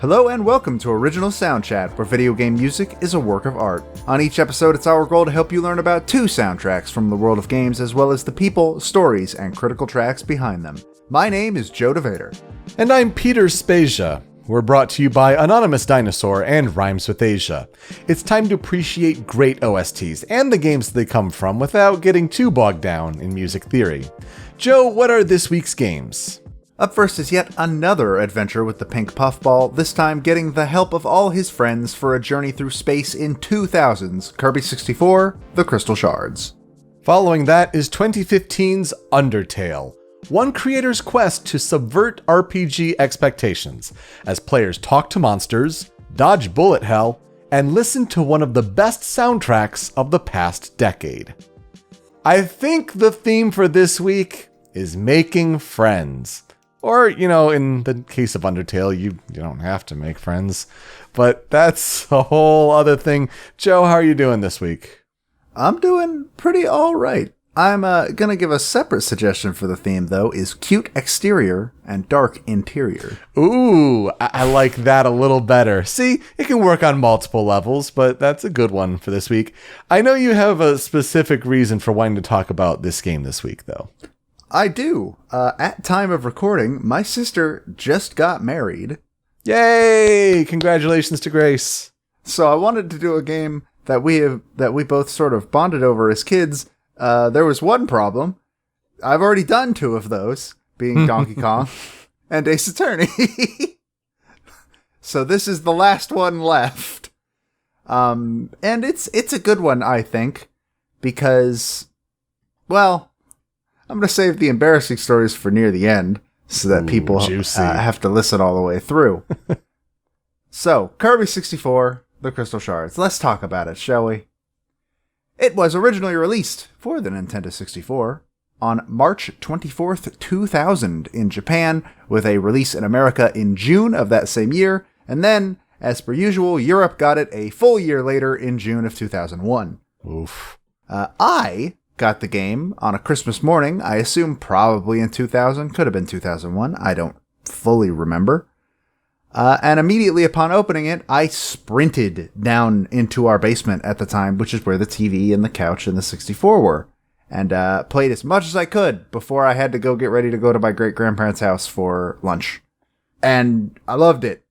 Hello and welcome to Original Soundchat, where video game music is a work of art. On each episode, it's our goal to help you learn about 2 soundtracks from the world of games, as well as the people, stories, and critical tracks behind them. My name is Joe DeVader. And I'm Peter Spezia. We're brought to you by Anonymous Dinosaur and Rhymes with Asia. It's time to appreciate great OSTs and the games they come from without getting too bogged down in music theory. Joe, what are this week's games? Up first is yet another adventure with the pink puffball, this time getting the help of all his friends for a journey through space in 2000's Kirby 64, The Crystal Shards. Following that is 2015's Undertale, one creator's quest to subvert RPG expectations, as players talk to monsters, dodge bullet hell, and listen to one of the best soundtracks of the past decade. I think the theme for this week is making friends. Or, in the case of Undertale, you don't have to make friends. But that's a whole other thing. Joe, how are you doing this week? I'm doing pretty alright. I'm gonna give a separate suggestion for the theme, though, is cute exterior and dark interior. Ooh, I like that a little better. See, it can work on multiple levels, but that's a good one for this week. I know you have a specific reason for wanting to talk about this game this week, though. I do. At time of recording, my sister just got married. Yay! Congratulations to Grace. So I wanted to do a game that we both sort of bonded over as kids. There was one problem. I've already done 2 of those, being Donkey Kong and Ace Attorney. So this is the last one left. And it's a good one, I think, because, well, I'm going to save the embarrassing stories for near the end so that people have to listen all the way through. So, Kirby 64, The Crystal Shards. Let's talk about it, shall we? It was originally released for the Nintendo 64 on March 24th, 2000 in Japan, with a release in America in June of that same year, and then, as per usual, Europe got it a full year later in June of 2001. Oof. I got the game on a Christmas morning, I assume probably in 2000, could have been 2001, I don't fully remember. And immediately upon opening it, I sprinted down into our basement at the time, which is where the TV and the couch and the 64 were, and played as much as I could before I had to go get ready to go to my great-grandparents' house for lunch. And I loved it.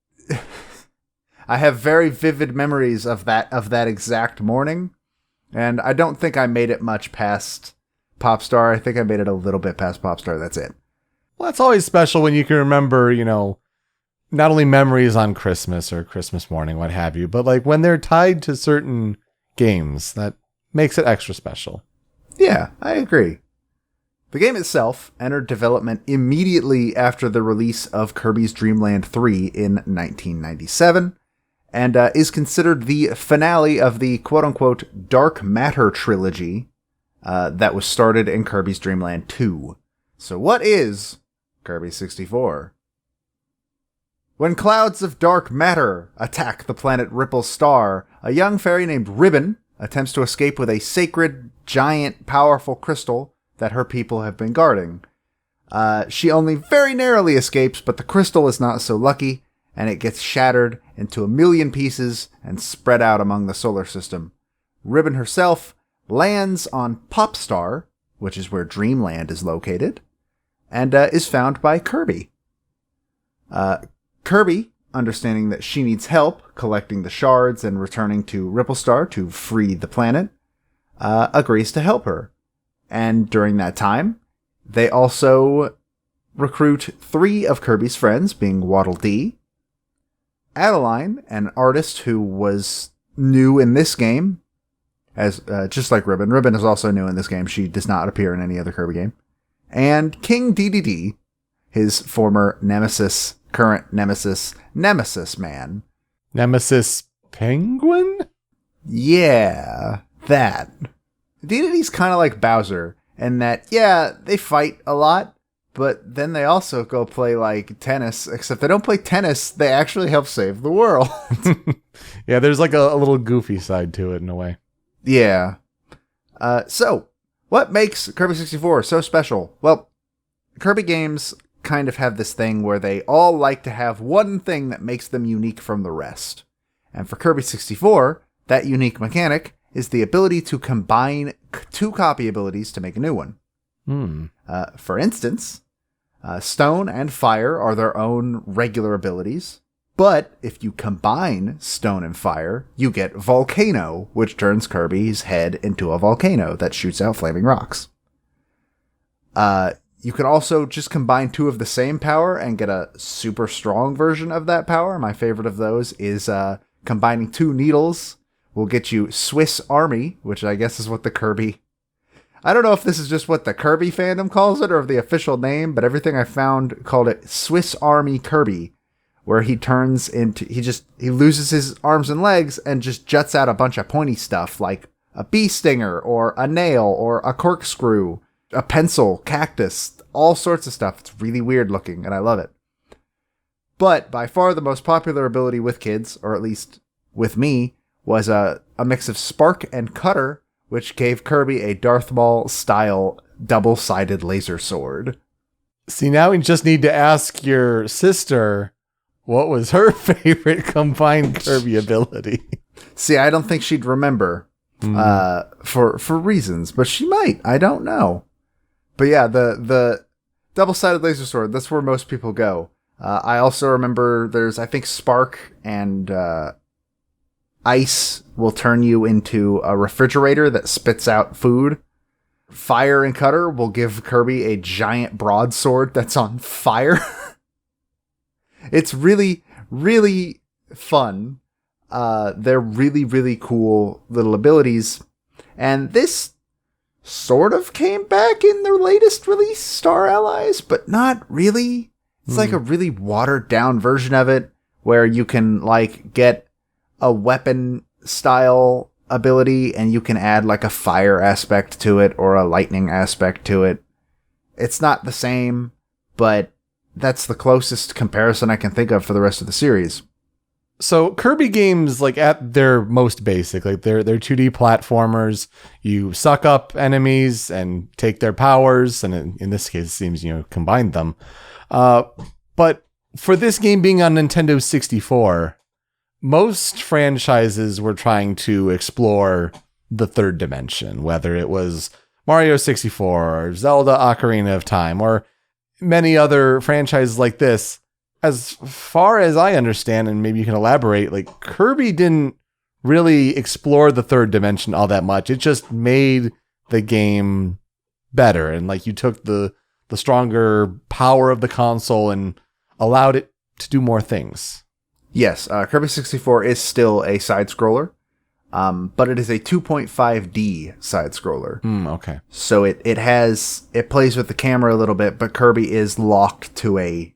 I have very vivid memories of that exact morning. And I don't think I made it much past Popstar. I think I made it a little bit past Popstar. That's it. Well, that's always special when you can remember, not only memories on Christmas or Christmas morning, what have you, but like when they're tied to certain games, that makes it extra special. Yeah, I agree. The game itself entered development immediately after the release of Kirby's Dream Land 3 in 1997. And is considered the finale of the quote-unquote Dark Matter trilogy that was started in Kirby's Dream Land 2. So what is Kirby 64? When clouds of dark matter attack the planet Ripple Star, a young fairy named Ribbon attempts to escape with a sacred, giant, powerful crystal that her people have been guarding. She only very narrowly escapes, but the crystal is not so lucky, and it gets shattered into 1,000,000 pieces and spread out among the solar system. Ribbon herself lands on Popstar, which is where Dreamland is located, and is found by Kirby. Kirby, understanding that she needs help collecting the shards and returning to Ripplestar to free the planet, agrees to help her. And during that time, they also recruit 3 of Kirby's friends, being Waddle Dee, Adeline, an artist who was new in this game, as just like Ribbon. Ribbon is also new in this game. She does not appear in any other Kirby game. And King DDD, his former nemesis, current nemesis, Nemesis Man. Nemesis Penguin? Yeah, that. DDD's kind of like Bowser, in that, yeah, they fight a lot, but then they also go play, like, tennis, except they don't play tennis, they actually help save the world. Yeah, there's like a little goofy side to it in a way. Yeah. So, what makes Kirby 64 so special? Well, Kirby games kind of have this thing where they all like to have one thing that makes them unique from the rest. And for Kirby 64, that unique mechanic is the ability to combine 2 copy abilities to make a new one. For instance, Stone and Fire are their own regular abilities, but if you combine Stone and Fire, you get Volcano, which turns Kirby's head into a volcano that shoots out flaming rocks. You can also just combine 2 of the same power and get a super strong version of that power. My favorite of those is combining 2 needles will get you Swiss Army, which I guess is what the Kirby... I don't know if this is just what the Kirby fandom calls it or the official name, but everything I found called it Swiss Army Kirby, where he turns into... He loses his arms and legs and just juts out a bunch of pointy stuff like a bee stinger or a nail or a corkscrew, a pencil, cactus, all sorts of stuff. It's really weird looking, and I love it. But by far the most popular ability with kids, or at least with me, was a mix of Spark and Cutter, which gave Kirby a Darth Maul-style double-sided laser sword. See, now we just need to ask your sister what was her favorite combined Kirby ability. See, I don't think she'd remember for reasons, but she might. I don't know. But yeah, the double-sided laser sword, that's where most people go. I also remember there's, I think, Spark and Ice will turn you into a refrigerator that spits out food. Fire and Cutter will give Kirby a giant broadsword that's on fire. It's really, really fun. They're really, really cool little abilities. And this sort of came back in their latest release, Star Allies, but not really. It's like a really watered down version of it where you can like get a weapon style ability and you can add like a fire aspect to it or a lightning aspect to it. It's not the same, but that's the closest comparison I can think of for the rest of the series. So Kirby games, like at their most basic, like they're 2D platformers. You suck up enemies and take their powers, and in this case, it seems combine them. But for this game being on Nintendo 64, most franchises were trying to explore the third dimension, whether it was Mario 64 or Zelda Ocarina of Time or many other franchises like this. As far as I understand, and maybe you can elaborate, like Kirby didn't really explore the third dimension all that much. It just made the game better. And like you took the stronger power of the console and allowed it to do more things. Yes, Kirby 64 is still a side-scroller, but it is a 2.5D side-scroller. Okay. So it plays with the camera a little bit, but Kirby is locked to a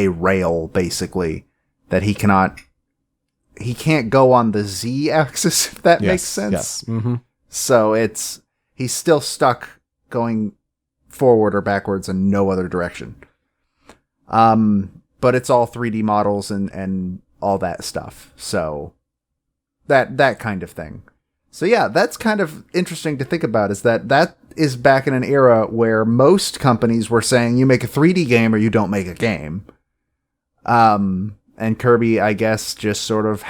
rail, basically, that he can't go on the Z axis, if that makes sense. Yes. Mm-hmm. So he's still stuck going forward or backwards in no other direction. But it's all 3D models and all that stuff. So that kind of thing. So yeah, that's kind of interesting to think about, is that is back in an era where most companies were saying you make a 3D game or you don't make a game. And Kirby, I guess, just sort of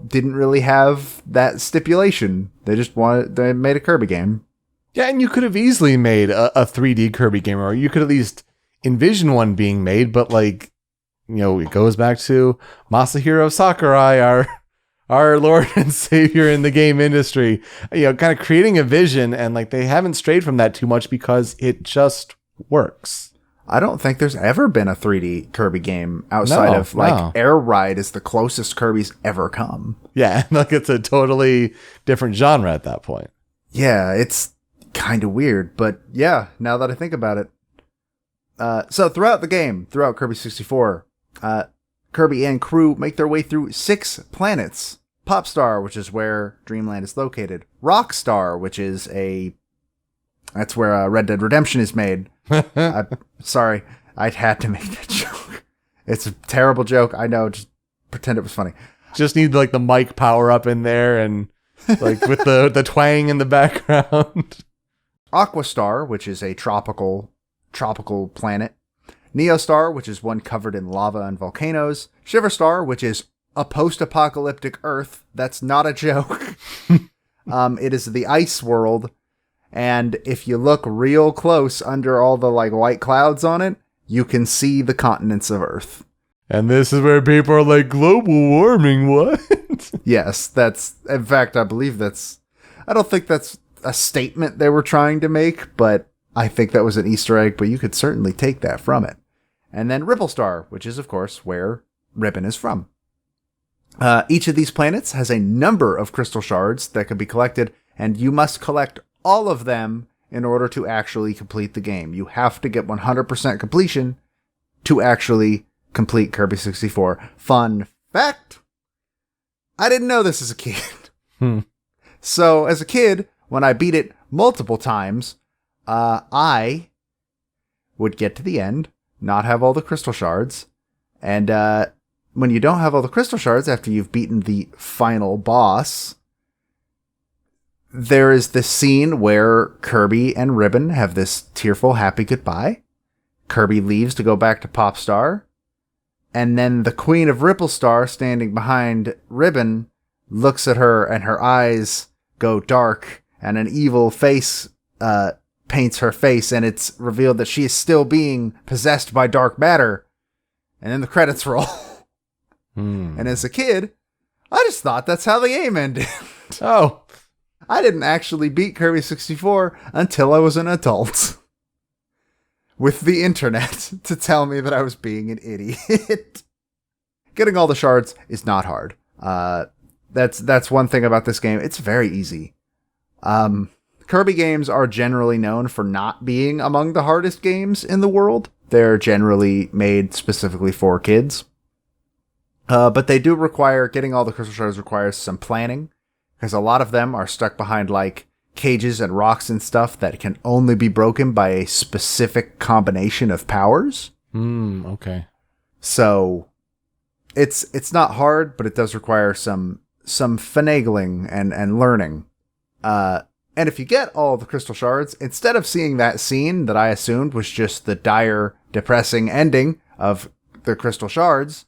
didn't really have that stipulation. They made a Kirby game. Yeah, and you could have easily made a 3D Kirby game, or you could at least envision one being made, but like, it goes back to Masahiro Sakurai, our Lord and Savior in the game industry, kind of creating a vision, and like they haven't strayed from that too much because it just works. I don't think there's ever been a 3D Kirby game outside of Air Ride is the closest Kirby's ever come. Yeah, like it's a totally different genre at that point. Yeah, it's kind of weird, but yeah, now that I think about it. So throughout the game, throughout Kirby 64, Kirby and crew make their way through 6 planets. Popstar, which is where Dreamland is located. Rockstar, which is that's where Red Dead Redemption is made. Sorry, I had to make that joke. It's a terrible joke. I know. Just pretend it was funny. Just need like the mic power up in there and like with the twang in the background. Aquastar, which is a tropical planet. Neostar, which is one covered in lava and volcanoes. Shiverstar, which is a post-apocalyptic Earth. That's not a joke. It is the ice world. And if you look real close under all the white clouds on it, you can see the continents of Earth. And this is where people are like, global warming, what? Yes, in fact, I don't think that's a statement they were trying to make, but I think that was an Easter egg, but you could certainly take that from it. And then Ripplestar, which is, of course, where Ribbon is from. Each of these planets has a number of crystal shards that can be collected, and you must collect all of them in order to actually complete the game. You have to get 100% completion to actually complete Kirby 64. Fun fact, I didn't know this as a kid. So as a kid, when I beat it multiple times, I would get to the end, not have all the crystal shards, and when you don't have all the crystal shards after you've beaten the final boss, there is this scene where Kirby and Ribbon have this tearful happy goodbye. Kirby leaves to go back to Popstar, and then the Queen of Ripplestar, standing behind Ribbon, looks at her and her eyes go dark, and an evil face paints her face, and it's revealed that she is still being possessed by dark matter. And then the credits roll. And as a kid, I just thought that's how the game ended. Oh. I didn't actually beat Kirby 64 until I was an adult. With the internet to tell me that I was being an idiot. Getting all the shards is not hard. That's one thing about this game. It's very easy. Kirby games are generally known for not being among the hardest games in the world. They're generally made specifically for kids. But they do require, getting all the crystal shards requires some planning, because a lot of them are stuck behind cages and rocks and stuff that can only be broken by a specific combination of powers. Okay. So it's not hard, but it does require some finagling and learning. And if you get all the crystal shards, instead of seeing that scene that I assumed was just the dire, depressing ending of the crystal shards,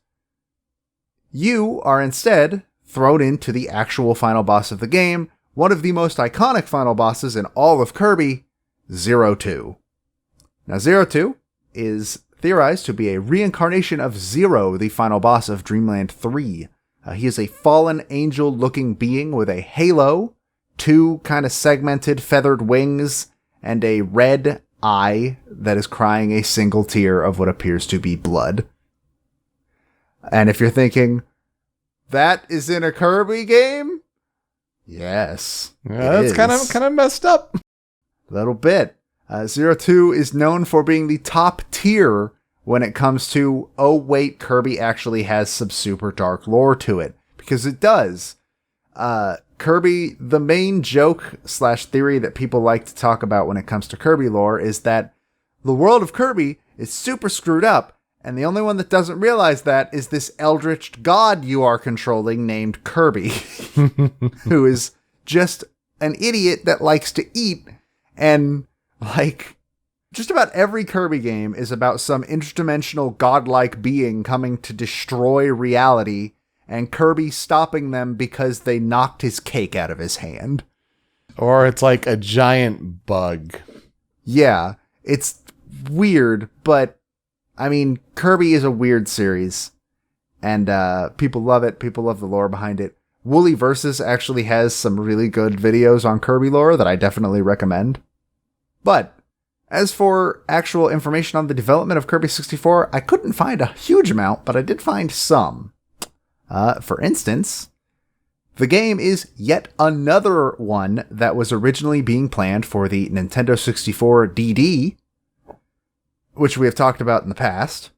you are instead thrown into the actual final boss of the game, one of the most iconic final bosses in all of Kirby, Zero 2. Now, Zero 2 is theorized to be a reincarnation of Zero, the final boss of Dreamland 3. He is a fallen angel-looking being with a halo, 2 kind of segmented feathered wings, and a red eye that is crying a single tear of what appears to be blood. And if you're thinking, that is in a Kirby game? Yes. Yeah, that's kind of messed up. A little bit. Zero 2 is known for being the top tier when it comes to, oh wait, Kirby actually has some super dark lore to it. Because it does. Kirby, the main joke / theory that people like to talk about when it comes to Kirby lore is that the world of Kirby is super screwed up, and the only one that doesn't realize that is this eldritch god you are controlling named Kirby, who is just an idiot that likes to eat, and just about every Kirby game is about some interdimensional godlike being coming to destroy reality, and Kirby stopping them because they knocked his cake out of his hand. Or it's like a giant bug. Yeah, it's weird, but I mean, Kirby is a weird series, and people love it. People love the lore behind it. Wooly Versus actually has some really good videos on Kirby lore that I definitely recommend. But as for actual information on the development of Kirby 64, I couldn't find a huge amount, but I did find some. For instance, the game is yet another one that was originally being planned for the Nintendo 64 DD, which we have talked about in the past.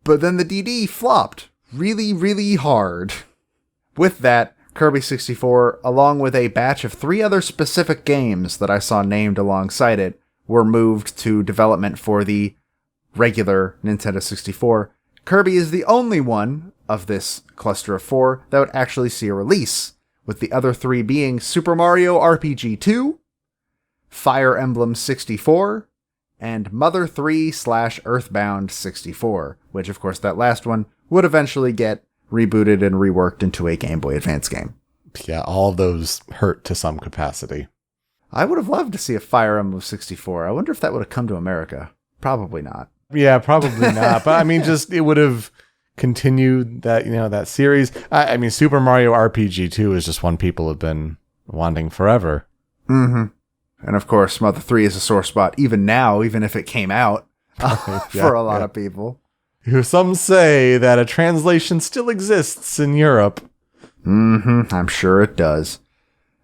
But then the DD flopped really, really hard. With that, Kirby 64, along with a batch of 3 other specific games that I saw named alongside it, were moved to development for the regular Nintendo 64. Kirby is the only one of this cluster of 4 that would actually see a release, with the other 3 being Super Mario RPG 2, Fire Emblem 64, and Mother 3/Earthbound 64, which of course that last one would eventually get rebooted and reworked into a Game Boy Advance game. Yeah, all of those hurt to some capacity. I would have loved to see a Fire Emblem 64. I wonder if that would have come to America. Probably not. Yeah, probably not. But I mean, just it would have continued that, that series. I mean, Super Mario RPG 2 is just one people have been wanting forever. Mm-hmm. And of course, Mother 3 is a sore spot even now, even if it came out for a lot of people. Some say that a translation still exists in Europe. Mm-hmm. I'm sure it does.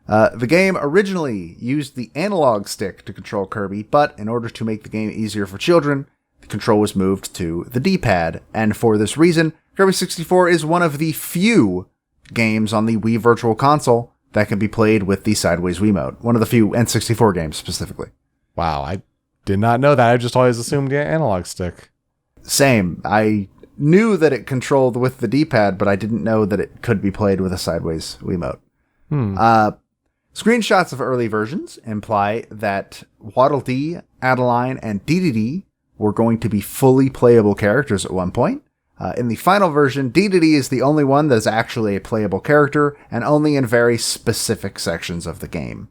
The game originally used the analog stick to control Kirby, but in order to make the game easier for children, the control was moved to the D-pad. And for this reason, Kirby 64 is one of the few games on the Wii Virtual Console that can be played with the sideways Wiimote. One of the few N64 games specifically. Wow, I did not know that. I just always assumed the analog stick. Same. I knew that it controlled with the D-pad, but I didn't know that it could be played with a sideways Wiimote. Screenshots of early versions imply that Waddle Dee, Adeline, and Dedede were going to be fully playable characters at one point. In the final version, Dedede is the only one that is actually a playable character, and only in very specific sections of the game.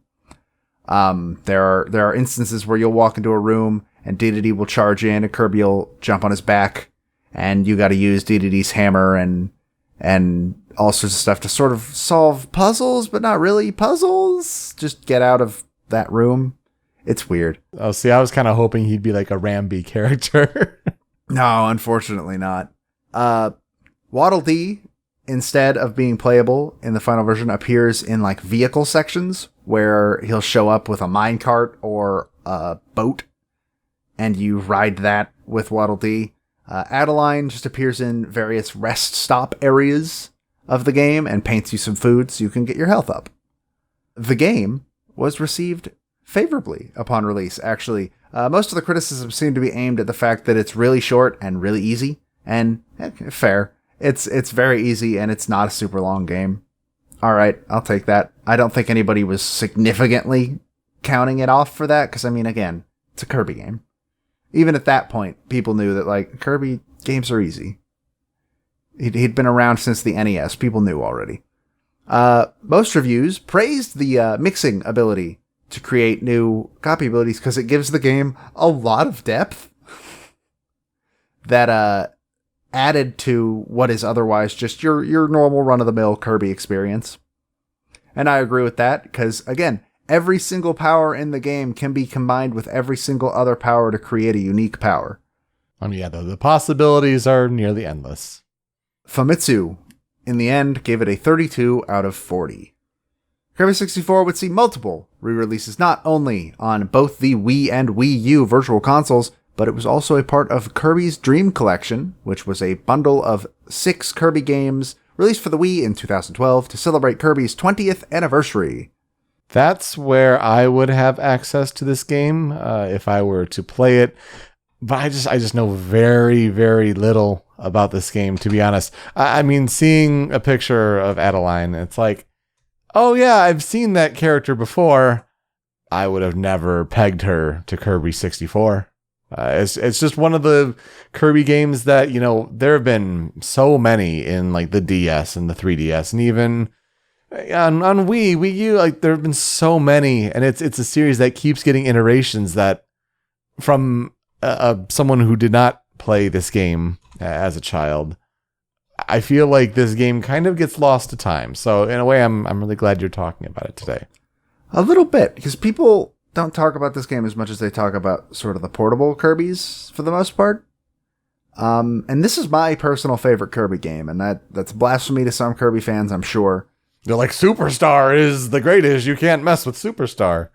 There are instances where you'll walk into a room, and Dedede will charge in, and Kirby will jump on his back, and you gotta use Dedede's hammer and all sorts of stuff to sort of solve puzzles, but not really puzzles. Just get out of that room. It's weird. Oh, see, I was kind of hoping he'd be like a Rambi character. No, unfortunately not. Waddle Dee, instead of being playable in the final version, appears in like vehicle sections where he'll show up with a minecart or a boat, and you ride that with Waddle Dee. Adeline just appears in various rest stop areas of the game and paints you some food so you can get your health up. The game was received favorably upon release, actually. Most of the criticism seemed to be aimed at the fact that it's really short and really easy. And fair. It's very easy and it's not a super long game. All right, I'll take that. I don't think anybody was significantly counting it off for that, because I mean, again, it's a Kirby game. Even at that point, people knew that like Kirby games are easy. He'd been around since the NES. People knew already. Most reviews praised the mixing ability to create new copy abilities because it gives the game a lot of depth that added to what is otherwise just your normal run-of-the-mill Kirby experience. And I agree with that because, again, every single power in the game can be combined with every single other power to create a unique power. Yeah, the possibilities are nearly endless. Famitsu, in the end, gave it a 32 out of 40. Kirby 64 would see multiple re-releases not only on both the Wii and Wii U virtual consoles, but it was also a part of Kirby's Dream Collection, which was a bundle of 6 Kirby games released for the Wii in 2012 to celebrate Kirby's 20th anniversary. That's where I would have access to this game if I were to play it. But I just know very, very little about this game, to be honest. I mean, seeing a picture of Adeline, it's like, oh yeah, I've seen that character before. I would have never pegged her to Kirby 64. It's just one of the Kirby games that, there have been so many in like the DS and the 3DS, and even on Wii U, like there have been so many, and it's a series that keeps getting iterations that from someone who did not play this game as a child, I feel like this game kind of gets lost to time. So in a way, I'm really glad you're talking about it today. A little bit, because people don't talk about this game as much as they talk about sort of the portable Kirbys for the most part. And this is my personal favorite Kirby game, and that's blasphemy to some Kirby fans, I'm sure. They're like, Superstar is the greatest. You can't mess with Superstar.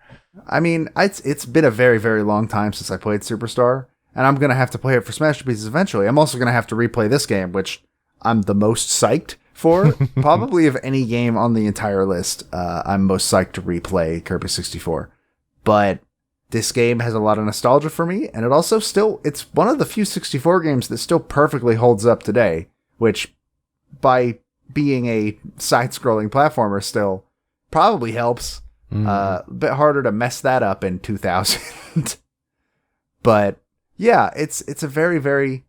I mean, it's been a very, very long time since I played Superstar, and I'm going to have to play it for Smash Bros. Eventually. I'm also going to have to replay this game, which I'm the most psyched for. Probably of any game on the entire list, I'm most psyched to replay Kirby 64. But this game has a lot of nostalgia for me, and it's one of the few 64 games that still perfectly holds up today, which, by being a side-scrolling platformer still, probably helps. A bit harder to mess that up in 2000. But yeah, it's a very, very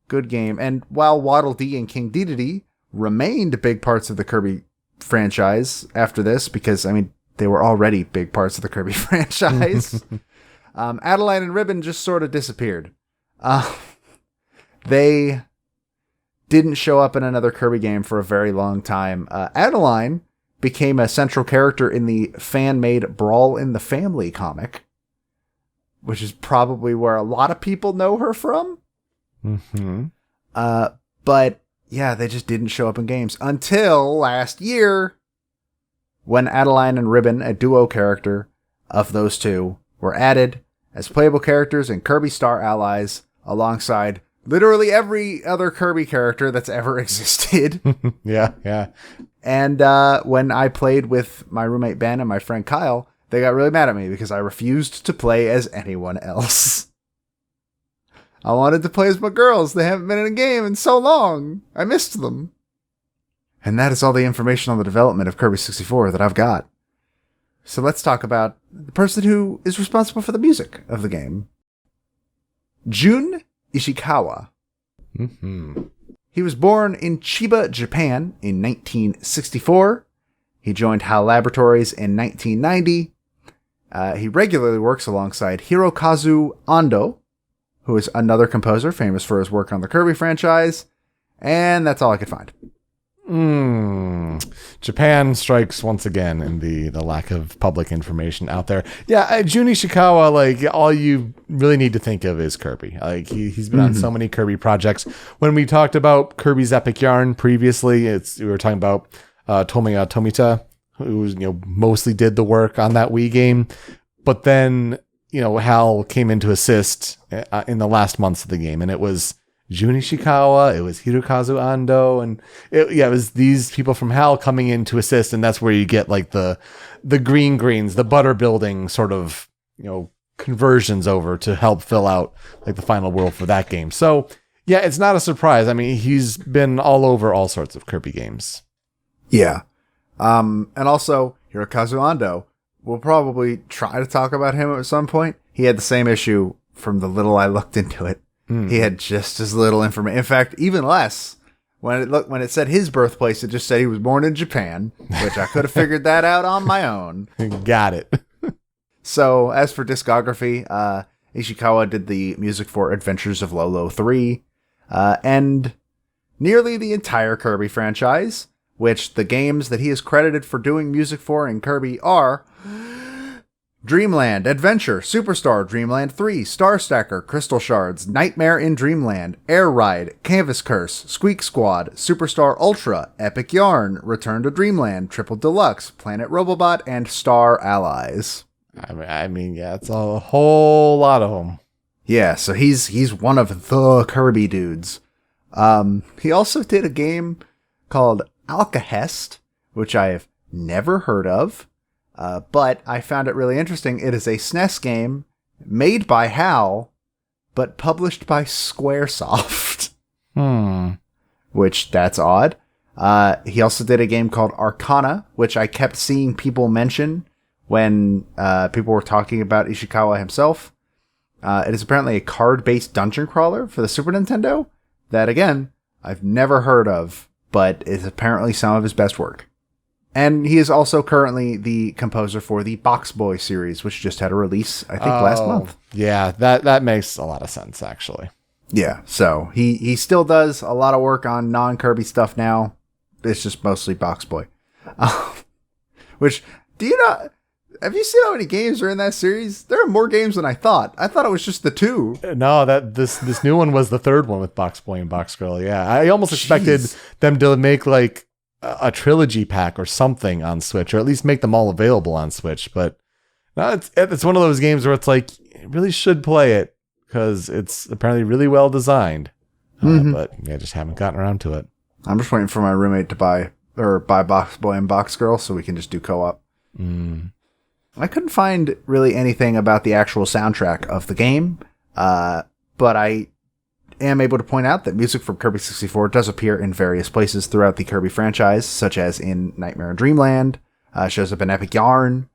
good game. And while Waddle Dee and King Dedede remained big parts of the Kirby franchise after this, because, I mean, they were already big parts of the Kirby franchise, Adeline and Ribbon just sort of disappeared. They didn't show up in another Kirby game for a very long time. Adeline became a central character in the fan-made Brawl in the Family comic, which is probably where a lot of people know her from. Mm-hmm. But yeah, they just didn't show up in games until last year, when Adeline and Ribbon, a duo character of those two, were added as playable characters in Kirby Star Allies alongside literally every other Kirby character that's ever existed. Yeah. And when I played with my roommate Ben and my friend Kyle, they got really mad at me because I refused to play as anyone else. I wanted to play as my girls. They haven't been in a game in so long. I missed them. And that is all the information on the development of Kirby 64 that I've got. So let's talk about the person who is responsible for the music of the game. Jun Ishikawa. Mm-hmm. He was born in Chiba, Japan in 1964. He joined HAL Laboratories in 1990. He regularly works alongside Hirokazu Ando, who is another composer famous for his work on the Kirby franchise. And that's all I could find. Japan strikes once again in the lack of public information out there. Yeah, Jun Ishikawa, like, all you really need to think of is Kirby. Like, he's been on so many Kirby projects. When we talked about Kirby's Epic Yarn previously, we were talking about Tomoya Tomita, who mostly did the work on that Wii game. But then, HAL came in to assist in the last months of the game, and it was Jun Ishikawa, it was Hirokazu Ando, and it was these people from HAL coming in to assist, and that's where you get like the greens, the butter building sort of, conversions over to help fill out like the final world for that game. So yeah, it's not a surprise. I mean, he's been all over all sorts of Kirby games. Yeah. And also Hirokazu Ando, we'll probably try to talk about him at some point. He had the same issue from the little I looked into it. He had just as little information. In fact, even less. When it said his birthplace, it just said he was born in Japan, which I could have figured that out on my own. Got it. So, as for discography, Ishikawa did the music for Adventures of Lolo 3, and nearly the entire Kirby franchise, which the games that he is credited for doing music for in Kirby are Dreamland, Adventure, Superstar, Dreamland 3, Star Stacker, Crystal Shards, Nightmare in Dreamland, Air Ride, Canvas Curse, Squeak Squad, Superstar Ultra, Epic Yarn, Return to Dreamland, Triple Deluxe, Planet Robobot, and Star Allies. I mean, yeah, it's a whole lot of them. Yeah, so he's one of the Kirby dudes. He also did a game called Alkahest, which I have never heard of. But I found it really interesting. It is a SNES game made by HAL, but published by Squaresoft. Which, that's odd. He also did a game called Arcana, which I kept seeing people mention when people were talking about Ishikawa himself. It is apparently a card-based dungeon crawler for the Super Nintendo that, again, I've never heard of, but is apparently some of his best work. And he is also currently the composer for the Box Boy series, which just had a release, I think, last month. Yeah, that makes a lot of sense, actually. Yeah, so he still does a lot of work on non-Kirby stuff now. It's just mostly Box Boy. Which, have you seen how many games are in that series? There are more games than I thought. I thought it was just the two. No, this new one was the third one with Box Boy and Box Girl. Yeah, I almost expected them to make like a trilogy pack or something on Switch, or at least make them all available on Switch. But no, it's one of those games where it's like, you really should play it because it's apparently really well designed. But I just haven't gotten around to it. I'm just waiting for my roommate to buy Box Boy and Box Girl so we can just do co-op. I couldn't find really anything about the actual soundtrack of the game, but I am able to point out that music from Kirby 64 does appear in various places throughout the Kirby franchise, such as in Nightmare in Dreamland, shows up in Epic Yarn,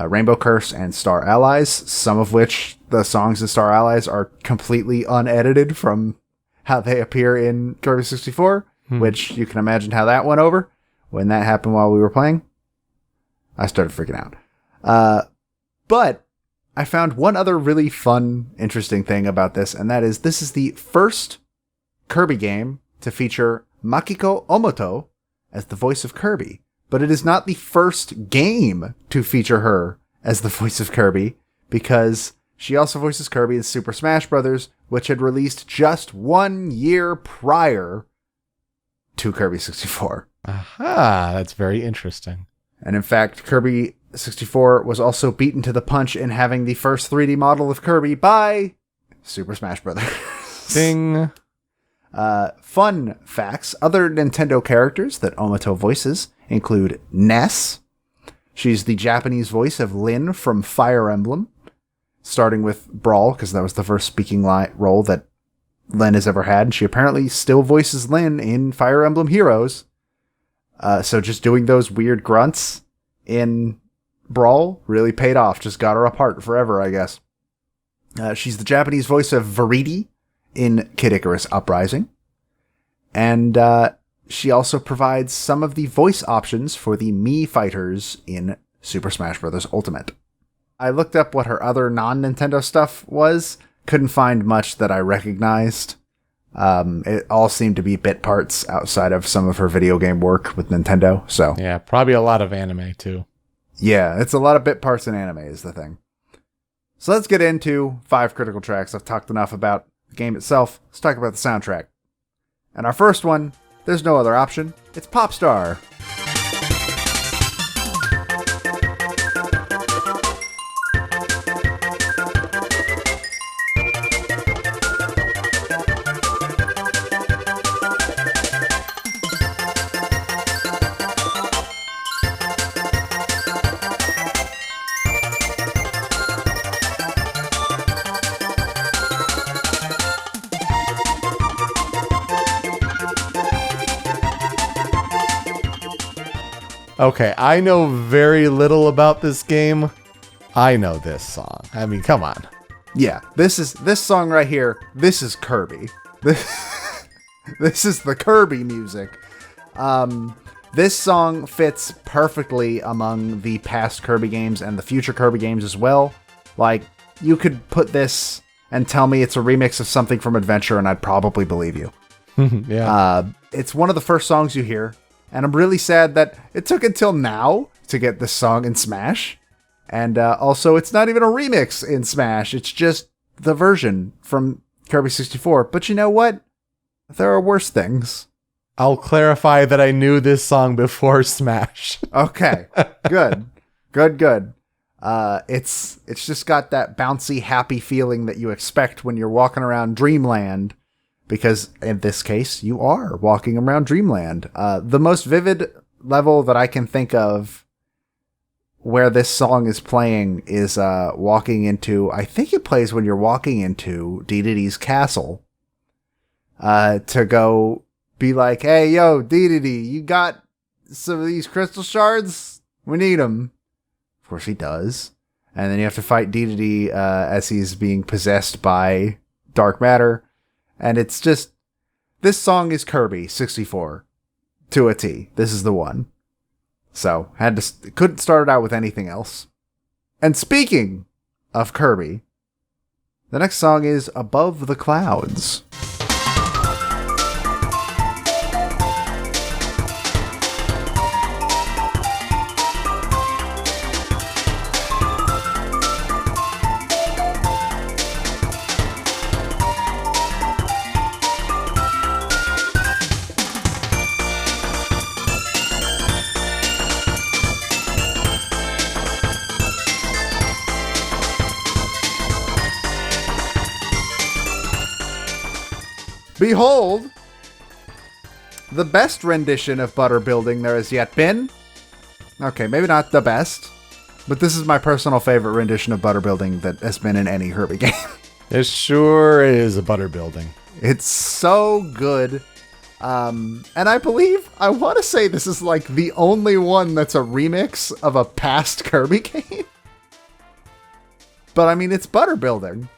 Rainbow Curse, and Star Allies, some of which the songs in Star Allies are completely unedited from how they appear in Kirby 64, which you can imagine how that went over when that happened while we were playing. I started freaking out. But I found one other really fun, interesting thing about this, and that is this is the first Kirby game to feature Makiko Omoto as the voice of Kirby. But it is not the first game to feature her as the voice of Kirby, because she also voices Kirby in Super Smash Bros., which had released just 1 year prior to Kirby 64. Aha, that's very interesting. And in fact, Kirby 64 was also beaten to the punch in having the first 3D model of Kirby by Super Smash Bros. Ding. Fun facts. Other Nintendo characters that Omoto voices include Ness. She's the Japanese voice of Lyn from Fire Emblem, starting with Brawl, because that was the first speaking role that Lyn has ever had. And she apparently still voices Lyn in Fire Emblem Heroes. So just doing those weird grunts in Brawl really paid off. Just got her apart forever, I guess. She's the Japanese voice of Veridi in Kid Icarus Uprising. And she also provides some of the voice options for the Mii fighters in Super Smash Bros. Ultimate. I looked up what her other non-Nintendo stuff was. Couldn't find much that I recognized. It all seemed to be bit parts outside of some of her video game work with Nintendo. So Yeah, probably a lot of anime too. yeah, it's a lot of bit parts in anime is the thing. So let's get into 5 critical tracks. I've talked enough about the game itself. Let's talk about the soundtrack. And our first one, there's no other option. It's Popstar. Okay, I know very little about this game. I know this song. I mean, come on. Yeah, this song right here. This is Kirby. This is the Kirby music. This song fits perfectly among the past Kirby games and the future Kirby games as well. Like, you could put this and tell me it's a remix of something from Adventure, and I'd probably believe you. Yeah. It's one of the first songs you hear. And I'm really sad that it took until now to get this song in Smash. And also, it's not even a remix in Smash. It's just the version from Kirby 64. But you know what? There are worse things. I'll clarify that I knew this song before Smash. Okay, good. Good. It's just got that bouncy, happy feeling that you expect when you're walking around Dreamland. Because in this case, you are walking around Dreamland. The most vivid level that I can think of where this song is playing is walking into... I think it plays when you're walking into Dedede's castle. To go be like, hey, yo, Dedede, you got some of these crystal shards? We need them. Of course he does. And then you have to fight Dedede as he's being possessed by dark matter. And it's just, this song is Kirby 64 to a T. This is the one. So, couldn't start it out with anything else. And speaking of Kirby, the next song is Above the Clouds. Behold, the best rendition of butter building there has yet been. Okay, maybe not the best, but this is my personal favorite rendition of butter building that has been in any Kirby game. It sure is a butter building. It's so good. And I want to say this is like the only one that's a remix of a past Kirby game. But I mean, it's butter building.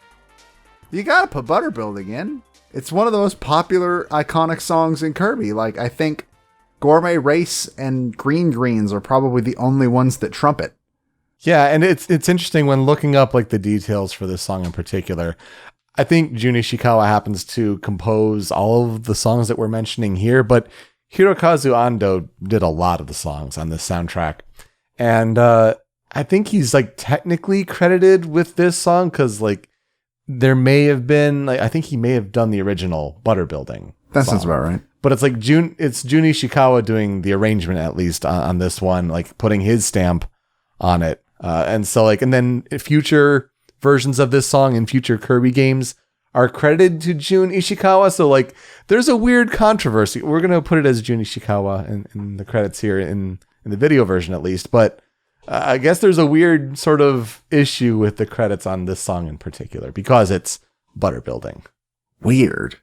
You gotta put butter building in. It's one of the most popular, iconic songs in Kirby. Like, I think Gourmet Race and Green Greens are probably the only ones that trump it. Yeah, and it's interesting when looking up like the details for this song in particular. I think Jun Ishikawa happens to compose all of the songs that we're mentioning here, but Hirokazu Ando did a lot of the songs on this soundtrack. And I think he's like technically credited with this song because like there may have been, like, I think he may have done the original Butter Building. That sounds about right. But it's like Jun Ishikawa doing the arrangement, at least on this one, like putting his stamp on it. And so like, and then future versions of this song in future Kirby games are credited to Jun Ishikawa. So like, there's a weird controversy. We're going to put it as Jun Ishikawa in the credits here in the video version, at least. But I guess there's a weird sort of issue with the credits on this song in particular because it's Butter Building. Weird.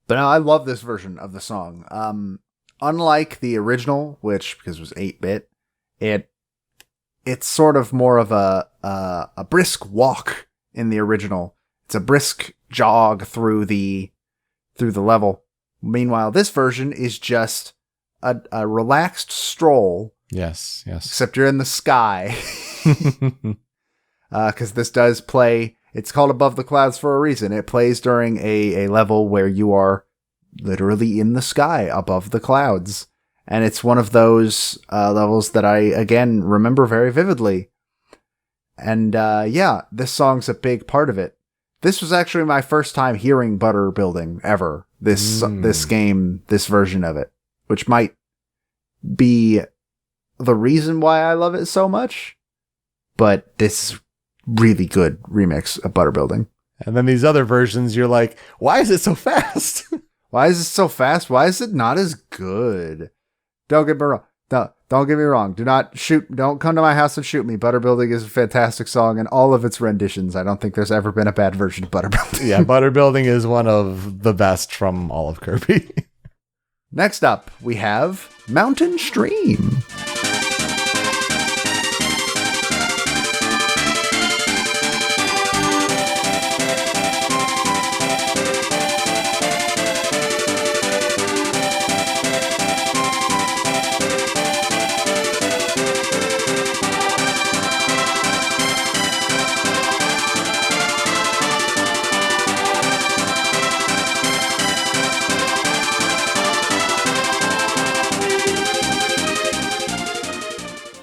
But no, I love this version of the song. Unlike the original, which, because it was 8-bit, it's sort of more of a brisk walk in the original. It's a brisk jog through the level. Meanwhile, this version is just a relaxed stroll. Yes. Except you're in the sky. Because this does play, it's called Above the Clouds for a reason. It plays during a level where you are literally in the sky above the clouds. And it's one of those levels that I, again, remember very vividly. And yeah, this song's a big part of it. This was actually my first time hearing Butter Building ever. This game, this version of it, which might be the reason why I love it so much. But this really good remix of Butter Building. And then these other versions, you're like, why is it so fast? Why is it so fast? Why is it not as good? Don't get me wrong. No, don't get me wrong. Do not shoot. Don't come to my house and shoot me. Butter Building is a fantastic song, and all of its renditions. I don't think there's ever been a bad version of Butter Building. Yeah, Butter Building is one of the best from all of Kirby. Next up, we have Mountain Stream.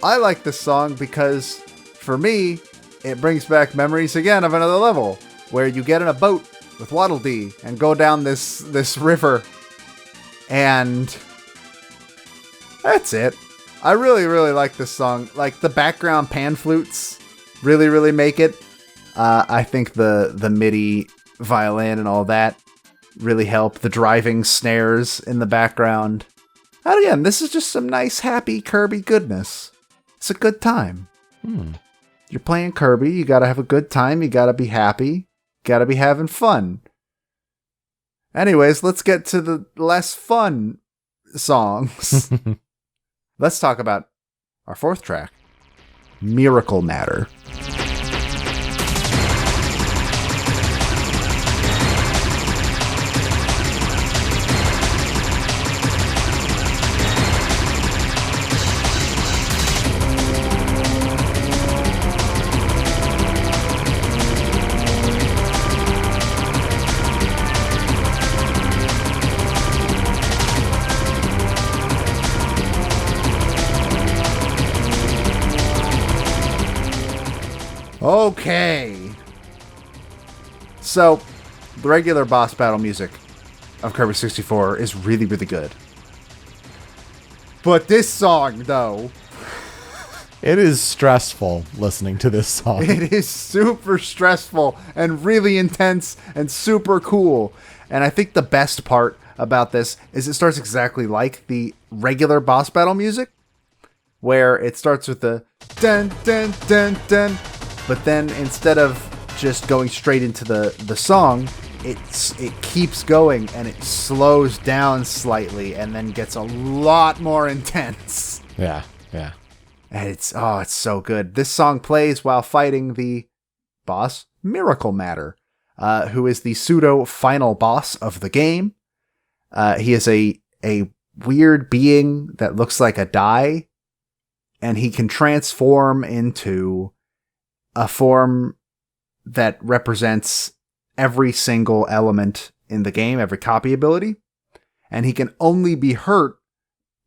I like this song because, for me, it brings back memories again of another level where you get in a boat with Waddle Dee and go down this river, and that's it. I really, really like this song. Like, the background pan flutes really, really make it. I think the MIDI violin and all that really help. The driving snares in the background. And again, this is just some nice, happy Kirby goodness. It's a good time. You're playing Kirby. You gotta have a good time. You gotta be happy. Gotta be having fun. Anyways, let's get to the less fun songs. Let's talk about our fourth track, Miracle Matter. Okay. So, the regular boss battle music of Kirby 64 is really, really good. But this song, though... It is stressful listening to this song. It is super stressful and really intense and super cool. And I think the best part about this is it starts exactly like the regular boss battle music, where it starts with the dun dun dun dun, but then instead of just going straight into the song, it keeps going and it slows down slightly and then gets a lot more intense. Yeah. And it's so good. This song plays while fighting the boss, Miracle Matter, who is the pseudo final boss of the game. He is a weird being that looks like a die, and he can transform into a form that represents every single element in the game, every copy ability, and he can only be hurt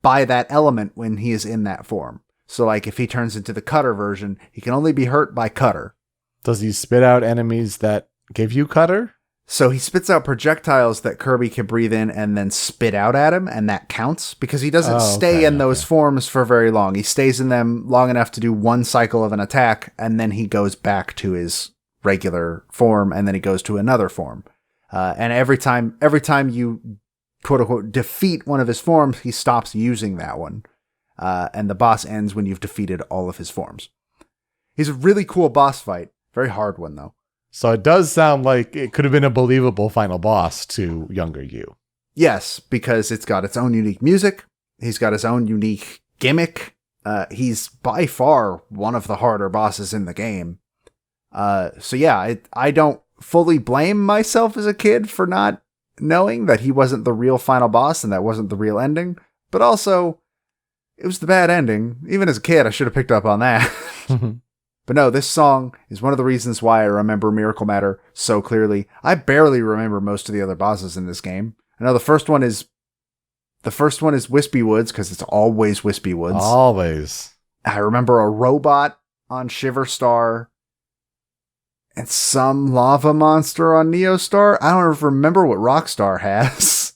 by that element when he is in that form. So like if he turns into the Cutter version, he can only be hurt by Cutter. Does he spit out enemies that give you Cutter? So he spits out projectiles that Kirby can breathe in and then spit out at him, and that counts because he doesn't stay in those forms for very long. He stays in them long enough to do one cycle of an attack, and then he goes back to his regular form, and then he goes to another form. And every time you quote unquote defeat one of his forms, he stops using that one. And the boss ends when you've defeated all of his forms. He's a really cool boss fight. Very hard one though. So it does sound like it could have been a believable final boss to younger you. Yes, because it's got its own unique music. He's got his own unique gimmick. He's by far one of the harder bosses in the game. So yeah, I don't fully blame myself as a kid for not knowing that he wasn't the real final boss and that wasn't the real ending. But also, it was the bad ending. Even as a kid, I should have picked up on that. But no, this song is one of the reasons why I remember Miracle Matter so clearly. I barely remember most of the other bosses in this game. I know the first one is Wispy Woods, because it's always Wispy Woods. Always. I remember a robot on Shiver Star and some lava monster on Neo Star. I don't even remember what Rockstar has.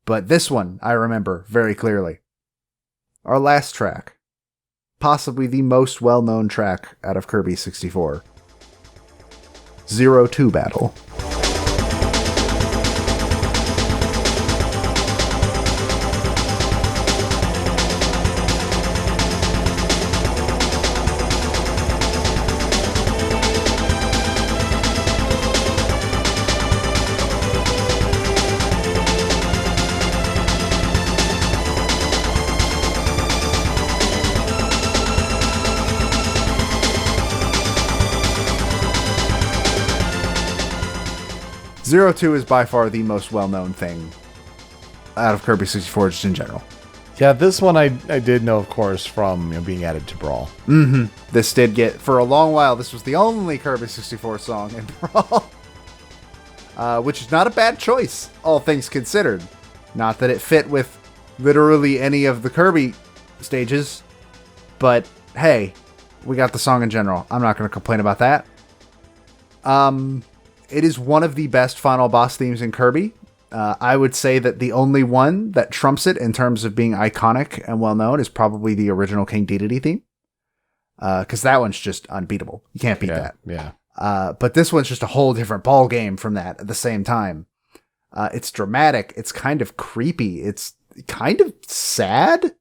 But this one I remember very clearly. Our last track. Possibly the most well-known track out of Kirby 64. 0-2 Battle. 0-2 is by far the most well-known thing out of Kirby 64 just in general. Yeah, this one I did know, of course, from being added to Brawl. Mm-hmm. This did get, for a long while, this was the only Kirby 64 song in Brawl. Which is not a bad choice, all things considered. Not that it fit with literally any of the Kirby stages, but hey, we got the song in general. I'm not going to complain about that. It is one of the best final boss themes in Kirby. I would say that the only one that trumps it in terms of being iconic and well-known is probably the original King Dedede theme. Because that one's just unbeatable. You can't beat that. Yeah. But this one's just a whole different ball game from that at the same time. It's dramatic. It's kind of creepy. It's kind of sad.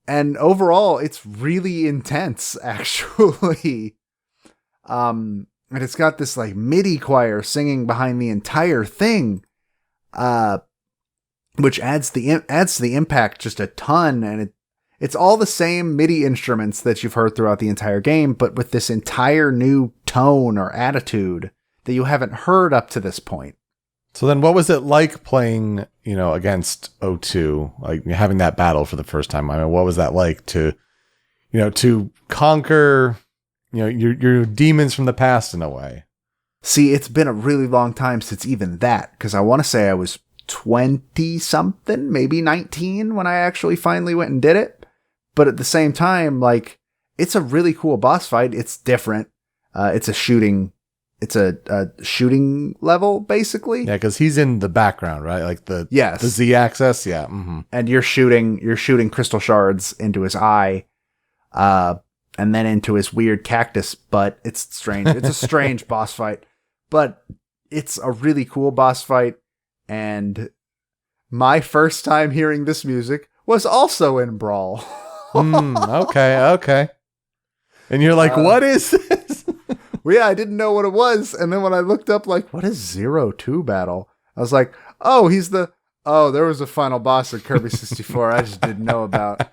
And overall, it's really intense, actually. And it's got this like MIDI choir singing behind the entire thing, which adds to the impact just a ton. And it's all the same MIDI instruments that you've heard throughout the entire game, but with this entire new tone or attitude that you haven't heard up to this point. So then what was it like playing, against O2, like having that battle for the first time? I mean, what was that like to conquer, your demons from the past in a way? See, it's been a really long time since even that, because I want to say I was 20 something, maybe 19 when I actually finally went and did it. But at the same time, like, it's a really cool boss fight. It's different. It's a shooting level, basically. Yeah, because he's in the background, right? Like the Z-axis. Yeah. Mm-hmm. And you're shooting crystal shards into his eye, and then into his weird cactus butt. It's strange. It's a strange boss fight, but it's a really cool boss fight. And my first time hearing this music was also in Brawl. Okay. And you're like, what is this? Well, yeah, I didn't know what it was. And then when I looked up, like, what is 0-2 Battle? I was like, oh, there was a final boss at Kirby 64 I just didn't know about.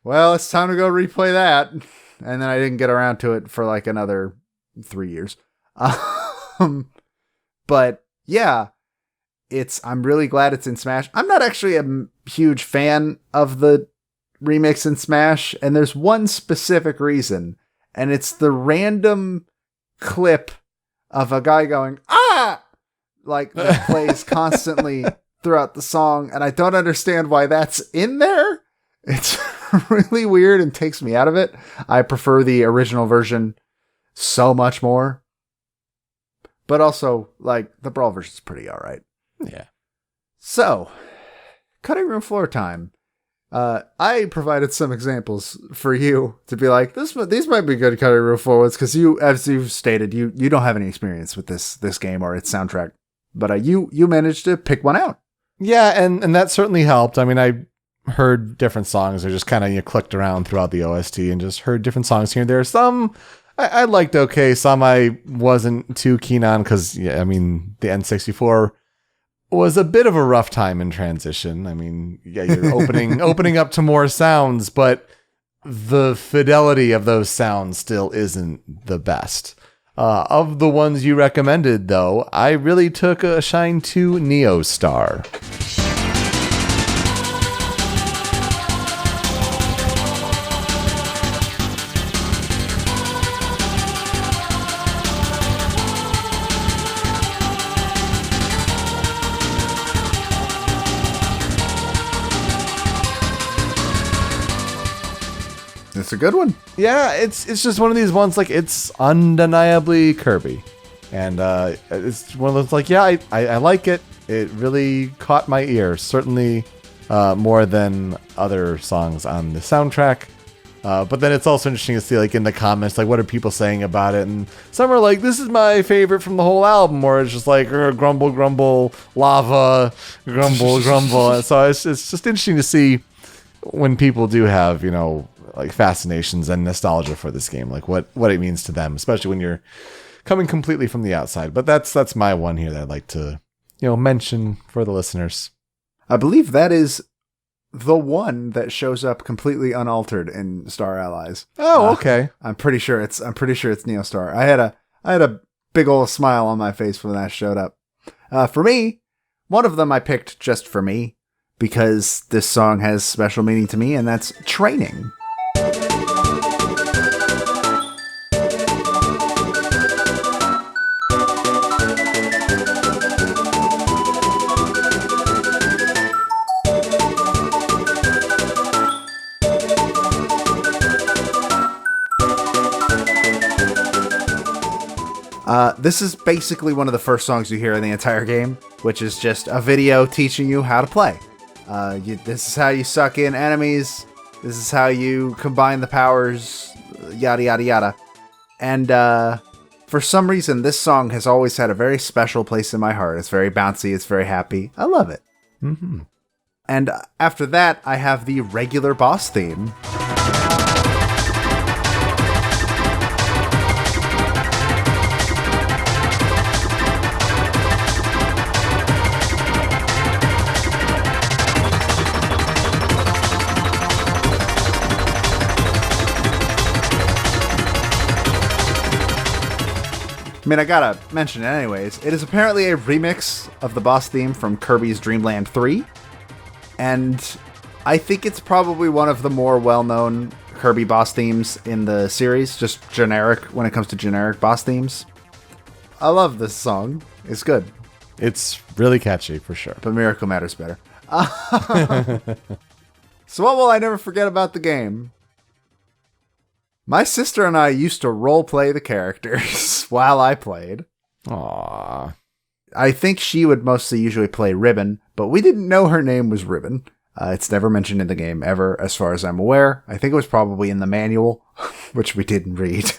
Well, it's time to go replay that. And then I didn't get around to it for like another 3 years. But yeah, I'm really glad it's in Smash. I'm not actually a huge fan of the remix in Smash, and there's one specific reason, and it's the random clip of a guy going, ah! Like, that plays constantly throughout the song, and I don't understand why that's in there. It's really weird and takes me out of it. I prefer the original version so much more. But also, like, the Brawl version's pretty alright. Yeah. So, cutting room floor time. I provided some examples for you to be like, these might be good cutting room floor ones, because you, as you've stated, you don't have any experience with this game or its soundtrack. But you managed to pick one out. Yeah, and that certainly helped. I mean, I heard different songs. I just kind of clicked around throughout the OST and just heard different songs here and there. Some I liked okay, some I wasn't too keen on because, yeah, I mean, the N64 was a bit of a rough time in transition. I mean, yeah, you're opening up to more sounds, but the fidelity of those sounds still isn't the best. Of the ones you recommended, though, I really took a shine to Neo Star. It's a good one. Yeah, it's just one of these ones, like, it's undeniably Kirby. And it's one of those, like, yeah, I like it. It really caught my ear. Certainly more than other songs on the soundtrack. But then it's also interesting to see, like, in the comments, like, what are people saying about it? And some are like, this is my favorite from the whole album. Or it's just like, grumble, grumble, lava, grumble, grumble. And so it's just interesting to see when people do have, like, fascinations and nostalgia for this game, like what it means to them, especially when you're coming completely from the outside. But that's my one here that I'd like to, mention for the listeners. I believe that is the one that shows up completely unaltered in Star Allies. Oh, okay. I'm pretty sure it's Neo Star. I had a big old smile on my face when that showed up. For me, one of them I picked just for me because this song has special meaning to me, and that's Training. This is basically one of the first songs you hear in the entire game, which is just a video teaching you how to play. This is how you suck in enemies. This is how you combine the powers, yada, yada, yada. And for some reason, this song has always had a very special place in my heart. It's very bouncy. It's very happy. I love it. Mm-hmm. And after that, I have the regular boss theme. I mean, I gotta mention it anyways. It is apparently a remix of the boss theme from Kirby's Dream Land 3. And I think it's probably one of the more well-known Kirby boss themes in the series. Just generic when it comes to generic boss themes. I love this song. It's good. It's really catchy, for sure. But Miracle Matter's better. So what will I never forget about the game? My sister and I used to roleplay the characters while I played. Aww. I think she would mostly usually play Ribbon, but we didn't know her name was Ribbon. It's never mentioned in the game ever, as far as I'm aware. I think it was probably in the manual, which we didn't read.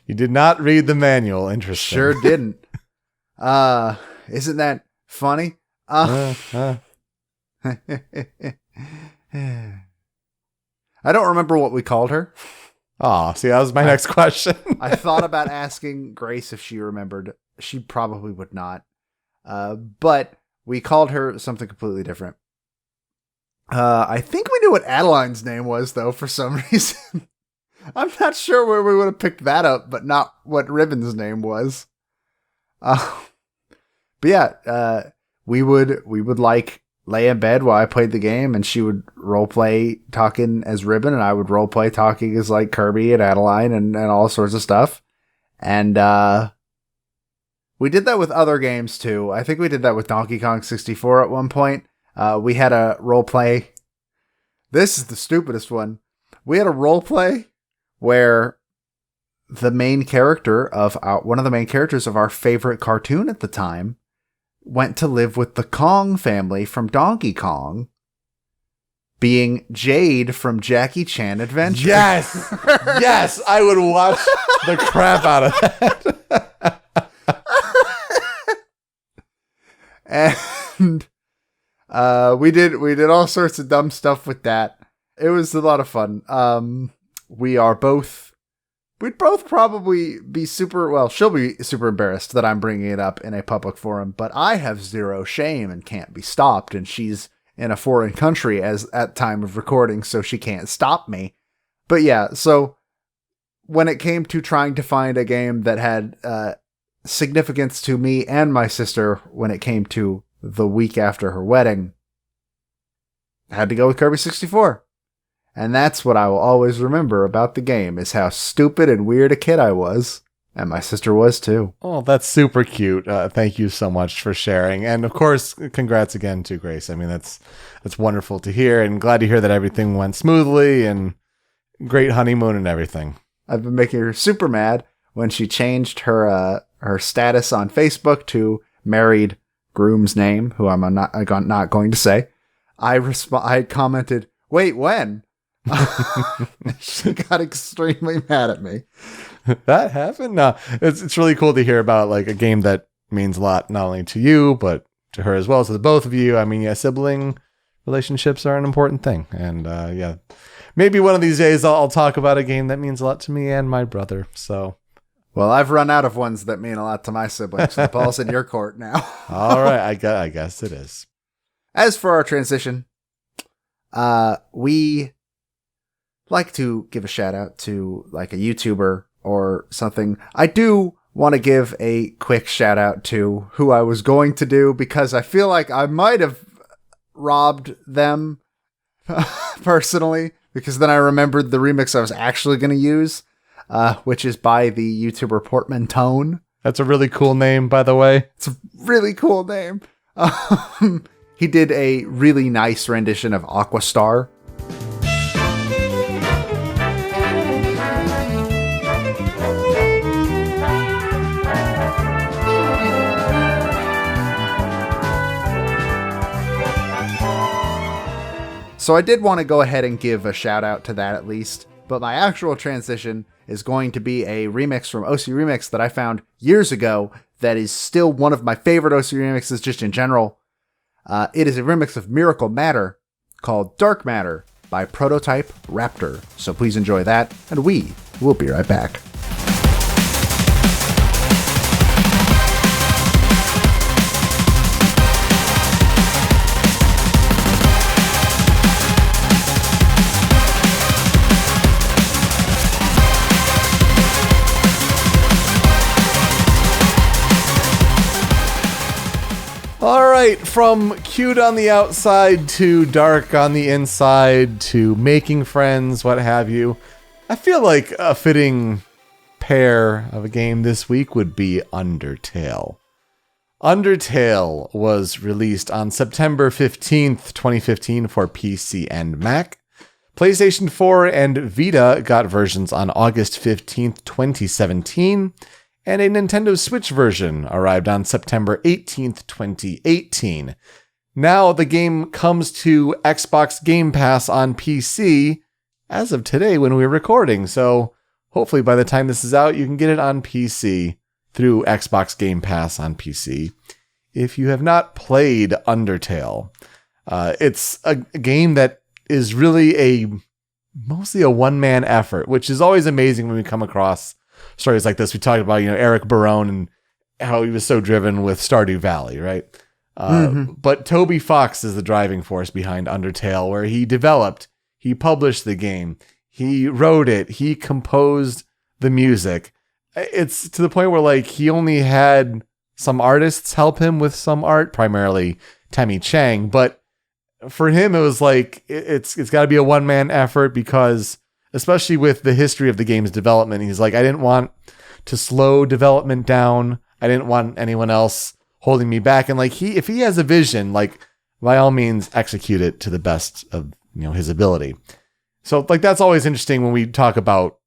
You did not read the manual. Interesting. Sure didn't. Isn't that funny? I don't remember what we called her. Oh, see, that was my next question. I thought about asking Grace if she remembered. She probably would not. But we called her something completely different. I think we knew what Adeline's name was, though, for some reason. I'm not sure where we would have picked that up, but not what Ribbon's name was. But yeah, we would like lay in bed while I played the game, and she would roleplay talking as Ribbon, and I would roleplay talking as like Kirby and Adeline and all sorts of stuff. And we did that with other games too. I think we did that with Donkey Kong 64 at one point. We had a roleplay. This is the stupidest one. We had a roleplay where the main character of one of the main characters of our favorite cartoon at the time went to live with the Kong family from Donkey Kong, being Jade from Jackie Chan Adventure. Yes! Yes! I would watch the crap out of that. And we did all sorts of dumb stuff with that. It was a lot of fun. We'd both probably be she'll be super embarrassed that I'm bringing it up in a public forum, but I have zero shame and can't be stopped, and she's in a foreign country at time of recording, so she can't stop me. But yeah, so when it came to trying to find a game that had significance to me and my sister when it came to the week after her wedding, I had to go with Kirby 64. And that's what I will always remember about the game, is how stupid and weird a kid I was. And my sister was too. Oh, that's super cute. Thank you so much for sharing. And of course, congrats again to Grace. I mean, that's wonderful to hear, and glad to hear that everything went smoothly and great honeymoon and everything. I've been making her super mad when she changed her status on Facebook to married groom's name, who I'm not going to say. I commented, "Wait, when?" She got extremely mad at me. That happened? No, it's really cool to hear about like a game that means a lot, not only to you, but to her as well, so the both of you. I mean, yeah, sibling relationships are an important thing. And yeah, maybe one of these days I'll talk about a game that means a lot to me and my brother. So, well, I've run out of ones that mean a lot to my siblings. So the ball's in your court now. All right, I guess it is. As for our transition, we like to give a shout out to like a YouTuber or something. I do want to give a quick shout out to who I was going to do, because I feel like I might have robbed them personally, because then I remembered the remix I was actually going to use, which is by the YouTuber Portmanteau. That's a really cool name, by the way. It's a really cool name. He did a really nice rendition of Aquastar. So I did want to go ahead and give a shout out to that at least, but my actual transition is going to be a remix from OC Remix that I found years ago that is still one of my favorite OC remixes just in general. It is a remix of Miracle Matter called Dark Matter by Prototype Raptor. So please enjoy that, and we will be right back. All right, from cute on the outside to dark on the inside to making friends, what have you, I feel like a fitting pair of a game this week would be Undertale. Undertale was released on September 15th, 2015 for PC and Mac. PlayStation 4 and Vita got versions on August 15th, 2017. And a Nintendo Switch version arrived on September 18th, 2018. Now the game comes to Xbox Game Pass on PC as of today when we're recording, so hopefully by the time this is out, you can get it on PC through Xbox Game Pass on PC. If you have not played Undertale, it's a game that is really mostly a one-man effort, which is always amazing when we come across stories like this. We talked about, Eric Barone and how he was so driven with Stardew Valley, right? But Toby Fox is the driving force behind Undertale, where he published the game, He wrote it. He composed the music. It's to the point where like he only had some artists help him with some art, primarily Temmie Chang. But for him, it was like it's got to be a one-man effort because, especially with the history of the game's development, he's like, I didn't want to slow development down. I didn't want anyone else holding me back. And like if he has a vision, like by all means execute it to the best of his ability. So like that's always interesting when we talk about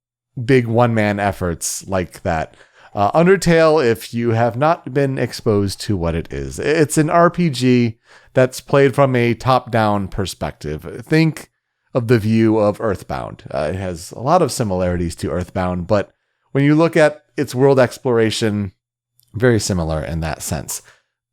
big one-man efforts like that. Undertale, if you have not been exposed to what it is, it's an RPG that's played from a top-down perspective. Think of the view of Earthbound. It has a lot of similarities to Earthbound, but when you look at its world exploration, very similar in that sense.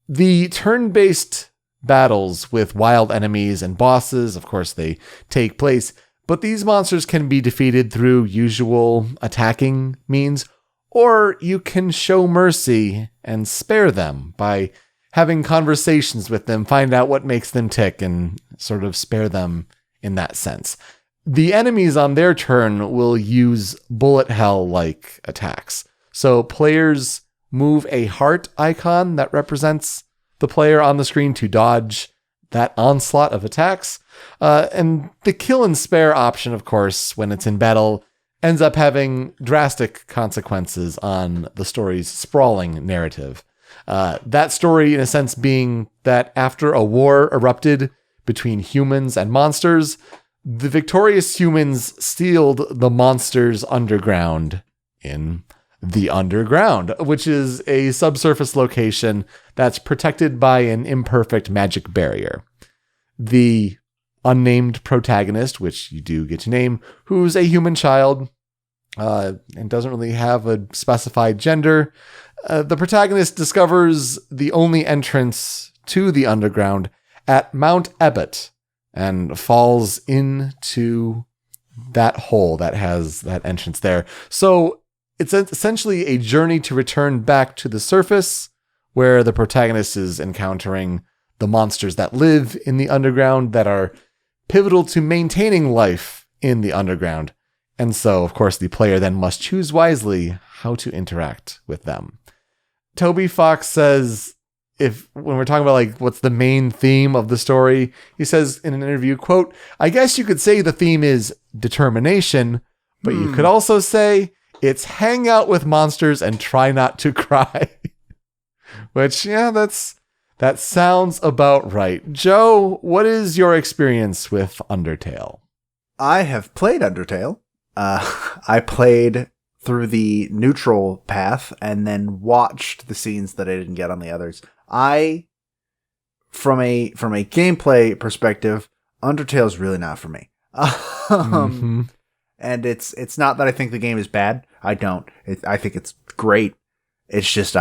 The turn-based battles with wild enemies and bosses, of course, they take place, but these monsters can be defeated through usual attacking means, or you can show mercy and spare them by having conversations with them, find out what makes them tick, and sort of spare them in that sense. The enemies on their turn will use bullet hell-like attacks. So players move a heart icon that represents the player on the screen to dodge that onslaught of attacks. And the kill and spare option, of course, when it's in battle, ends up having drastic consequences on the story's sprawling narrative. That story, in a sense, being that after a war erupted between humans and monsters, the victorious humans sealed the monsters' underground in the underground, which is a subsurface location that's protected by an imperfect magic barrier. The unnamed protagonist, which you do get to name, who's a human child and doesn't really have a specified gender, the protagonist discovers the only entrance to the underground at Mount Ebott and falls into that hole that has that entrance there. So it's essentially a journey to return back to the surface, where the protagonist is encountering the monsters that live in the underground that are pivotal to maintaining life in the underground. And so, of course, the player then must choose wisely how to interact with them. Toby Fox says, when we're talking about like what's the main theme of the story, he says in an interview, quote, I guess you could say the theme is determination, but you could also say it's hang out with monsters and try not to cry. Which, yeah, that sounds about right. Joe, what is your experience with Undertale? I have played Undertale. I played through the neutral path and then watched the scenes that I didn't get on the others. From a gameplay perspective, Undertale is really not for me. And it's not that I think the game is bad. I don't. I think it's great. It's just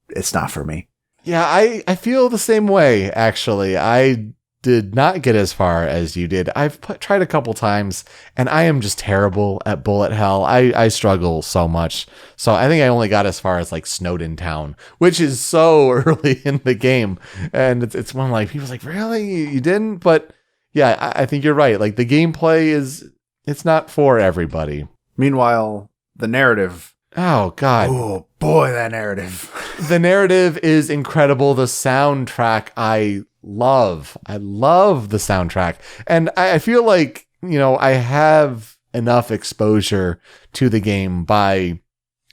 it's not for me. Yeah, I feel the same way, actually. I did not get as far as you did. I've tried a couple times, and I am just terrible at bullet hell. I struggle so much. So I think I only got as far as like Snowden Town, which is so early in the game. And it's one like, people's like, really? You didn't? But yeah, I think you're right. Like the gameplay it's not for everybody. Meanwhile, the narrative. Oh, God. Oh, boy, that narrative. The narrative is incredible. The soundtrack, I love the soundtrack. And I feel like, I have enough exposure to the game by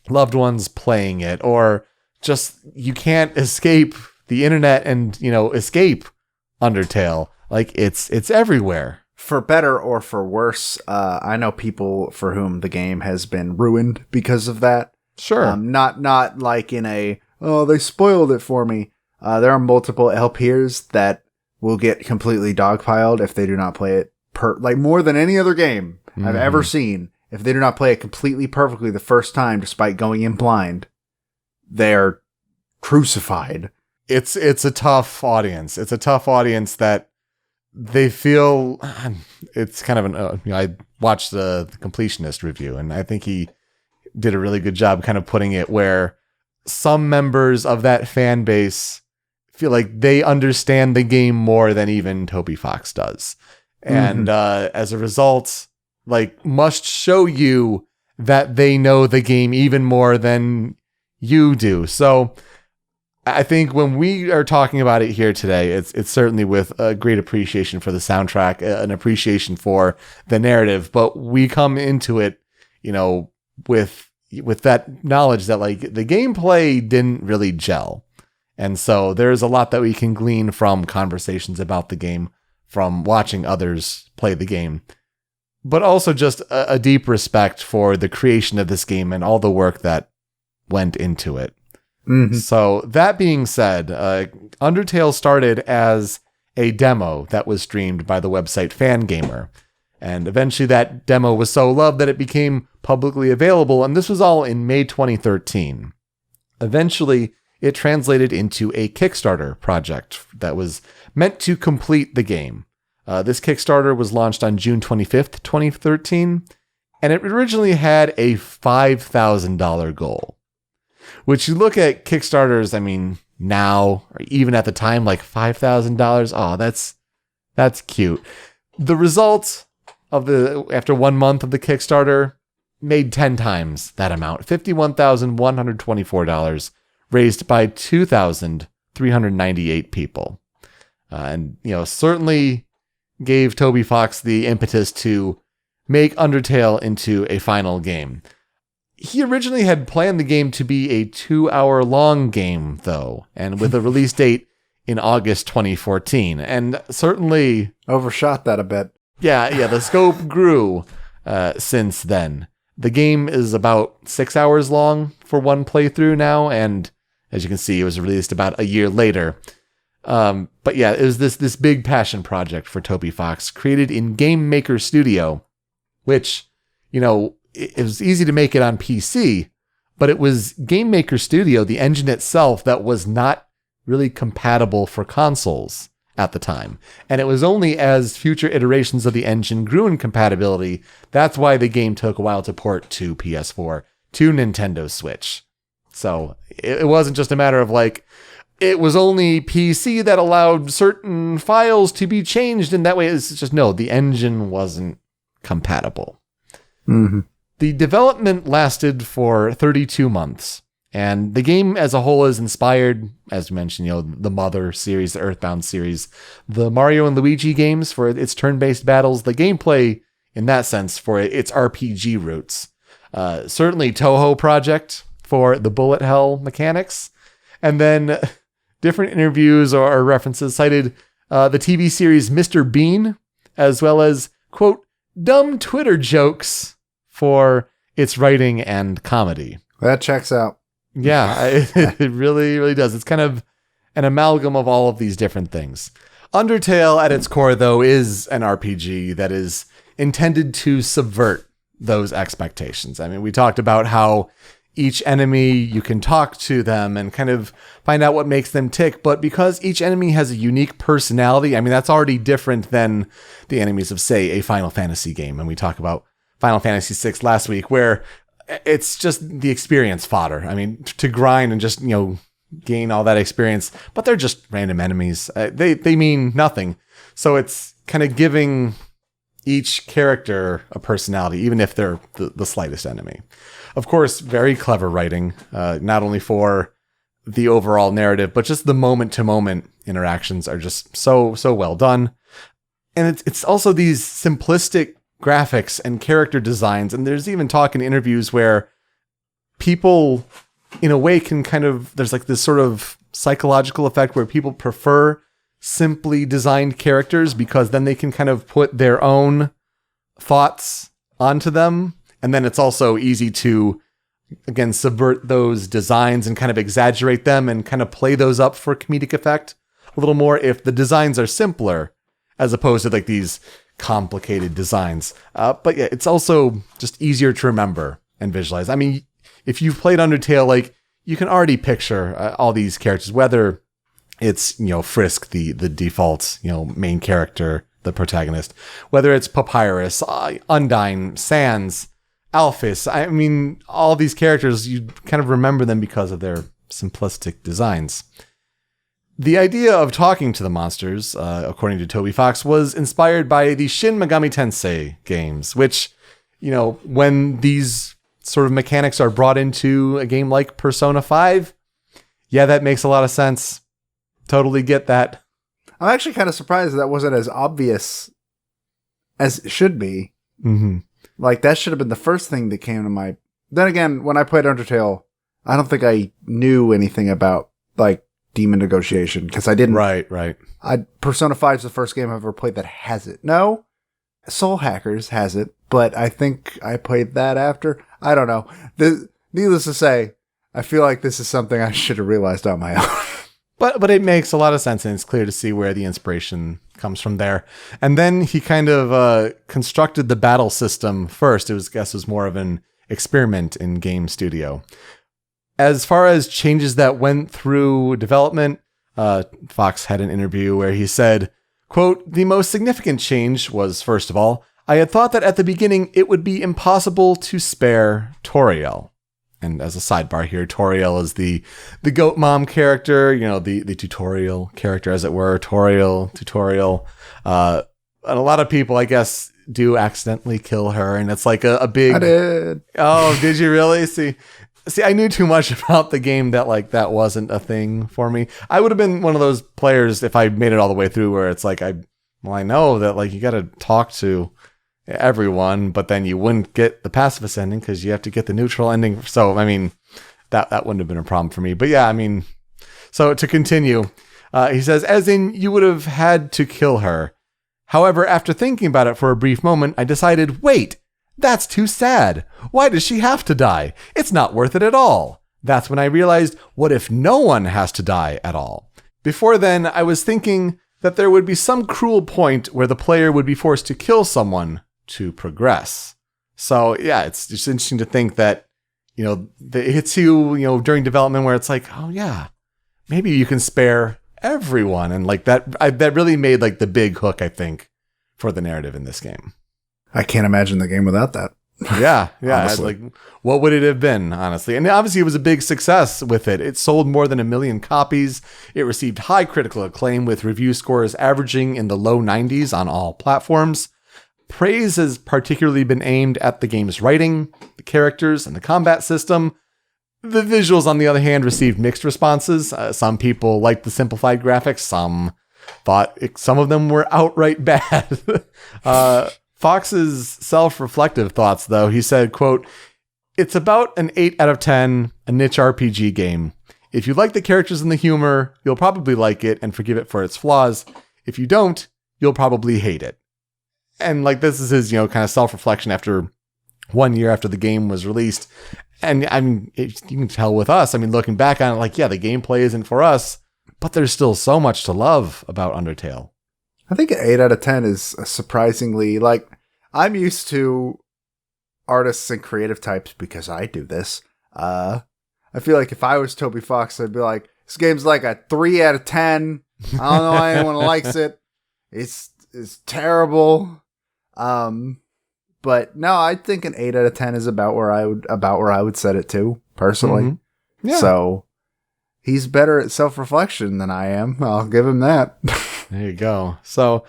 loved ones playing it, or just you can't escape the internet and, escape Undertale. Like it's everywhere. For better or for worse, I know people for whom the game has been ruined because of that. Sure. Not like in they spoiled it for me. There are multiple LPers that will get completely dogpiled if they do not play it more than any other game I've ever seen. If they do not play it completely perfectly the first time, despite going in blind, they're crucified. It's a tough audience. It's a tough audience that they feel it's kind of I watched the completionist review, and I think he did a really good job kind of putting it where some members of that fan base feel like they understand the game more than even Toby Fox does. And as a result, like must show you that they know the game even more than you do. So I think when we are talking about it here today, it's certainly with a great appreciation for the soundtrack, an appreciation for the narrative, but we come into it, with that knowledge that like the gameplay didn't really gel. And so there's a lot that we can glean from conversations about the game, from watching others play the game, but also just a deep respect for the creation of this game and all the work that went into it. Mm-hmm. So that being said, Undertale started as a demo that was streamed by the website Fangamer. And eventually that demo was so loved that it became publicly available. And this was all in May 2013. Eventually, it translated into a Kickstarter project that was meant to complete the game. This Kickstarter was launched on June 25th, 2013, and it originally had a $5,000 goal. Which you look at Kickstarters, I mean, now, or even at the time, like $5,000, oh, that's cute. The results after 1 month of the Kickstarter made 10 times that amount, $51,124. Raised by 2,398 people. And, certainly gave Toby Fox the impetus to make Undertale into a final game. He originally had planned the game to be a 2-hour-long game, though, and with a release date in August 2014. And certainly overshot that a bit. Yeah, the scope grew since then. The game is about 6 hours long for one playthrough now, and as you can see, it was released about a year later. But yeah, it was this big passion project for Toby Fox, created in Game Maker Studio, which, it was easy to make it on PC, but it was Game Maker Studio, the engine itself, that was not really compatible for consoles at the time. And it was only as future iterations of the engine grew in compatibility, that's why the game took a while to port to PS4, to Nintendo Switch. So it wasn't just a matter of like, it was only PC that allowed certain files to be changed in that way. It's just, no, the engine wasn't compatible. Mm-hmm. The development lasted for 32 months. And the game as a whole is inspired, as you mentioned, the Mother series, the Earthbound series, the Mario and Luigi games for its turn-based battles, the gameplay in that sense for its RPG roots. Certainly Toho Project for the bullet hell mechanics. And then different interviews or references cited the TV series Mr. Bean, as well as, quote, dumb Twitter jokes for its writing and comedy. That checks out. Yeah, it really, really does. It's kind of an amalgam of all of these different things. Undertale, at its core, though, is an RPG that is intended to subvert those expectations. I mean, we talked about how each enemy, you can talk to them and kind of find out what makes them tick. But because each enemy has a unique personality, I mean, that's already different than the enemies of, say, a Final Fantasy game. And we talked about Final Fantasy VI last week, where it's just the experience fodder. I mean, to grind and just, gain all that experience, but they're just random enemies. They mean nothing. So it's kind of giving each character a personality, even if they're the slightest enemy. Of course, very clever writing, not only for the overall narrative, but just the moment-to-moment interactions are just so well done. And it's also these simplistic graphics and character designs, and there's even talk in interviews where people, in a way, can kind of, there's like this sort of psychological effect where people prefer simply designed characters because then they can kind of put their own thoughts onto them. And then it's also easy to, again, subvert those designs and kind of exaggerate them and kind of play those up for comedic effect a little more if the designs are simpler, as opposed to like these complicated designs. But yeah, it's also just easier to remember and visualize. I mean, if you've played Undertale, like, you can already picture all these characters, whether it's, Frisk, the default, main character, the protagonist, whether it's Papyrus, Undyne, Sans, Alphys. I mean, all these characters, you kind of remember them because of their simplistic designs. The idea of talking to the monsters, according to Toby Fox, was inspired by the Shin Megami Tensei games, which when these sort of mechanics are brought into a game like Persona 5, yeah, that makes a lot of sense. Totally get that. I'm actually kind of surprised that wasn't as obvious as it should be. Mm-hmm. Like, that should have been the first thing that came to my... Then again, when I played Undertale, I don't think I knew anything about, like, demon negotiation, because I didn't... Right. Persona 5 is the first game I've ever played that has it. No, Soul Hackers has it, but I think I played that after. I don't know. Needless to say, I feel like this is something I should have realized on my own. But it makes a lot of sense, and it's clear to see where the inspiration comes from there. And then he kind of constructed the battle system first. It was more of an experiment in game studio. As far as changes that went through development, Fox had an interview where he said, quote, "The most significant change was, first of all, I had thought that at the beginning it would be impossible to spare Toriel." And as a sidebar here, Toriel is the goat mom character, the tutorial character, as it were. Toriel, tutorial. And a lot of people, I guess, do accidentally kill her. And it's like a big... I did. Oh, did you really? See, I knew too much about the game that wasn't a thing for me. I would have been one of those players if I made it all the way through where it's like, I know that you got to talk to everyone, but then you wouldn't get the pacifist ending because you have to get the neutral ending. So, that wouldn't have been a problem for me. But yeah, so to continue, he says, as in you would have had to kill her. However, after thinking about it for a brief moment, I decided, wait, that's too sad. Why does she have to die? It's not worth it at all. That's when I realized, what if no one has to die at all? Before then, I was thinking that there would be some cruel point where the player would be forced to kill someone to progress. So yeah, it's just interesting to think that, it hits you, during development where it's like, oh yeah, maybe you can spare everyone. And that really made the big hook, I think, for the narrative in this game. I can't imagine the game without that. Yeah. What would it have been, honestly? And obviously it was a big success with it. It sold more than 1 million copies. It received high critical acclaim with review scores averaging in the low 90s on all platforms. Praise has particularly been aimed at the game's writing, the characters, and the combat system. The visuals, on the other hand, received mixed responses. Some people liked the simplified graphics. Some thought some of them were outright bad. Fox's self-reflective thoughts, though, he said, quote, "It's about an 8 out of 10, a niche RPG game. If you like the characters and the humor, you'll probably like it and forgive it for its flaws. If you don't, you'll probably hate it." And this is his, kind of self-reflection after 1 year after the game was released. And you can tell with us, looking back on it, the gameplay isn't for us, but there's still so much to love about Undertale. I think an 8 out of 10 is surprisingly, I'm used to artists and creative types because I do this. I feel like if I was Toby Fox, I'd be like, this game's like a 3 out of 10. I don't know why anyone likes it. It's terrible. But no, I think an 8 out of 10 is about where I would set it to, personally. Mm-hmm. Yeah. So he's better at self-reflection than I am. I'll give him that. There you go. So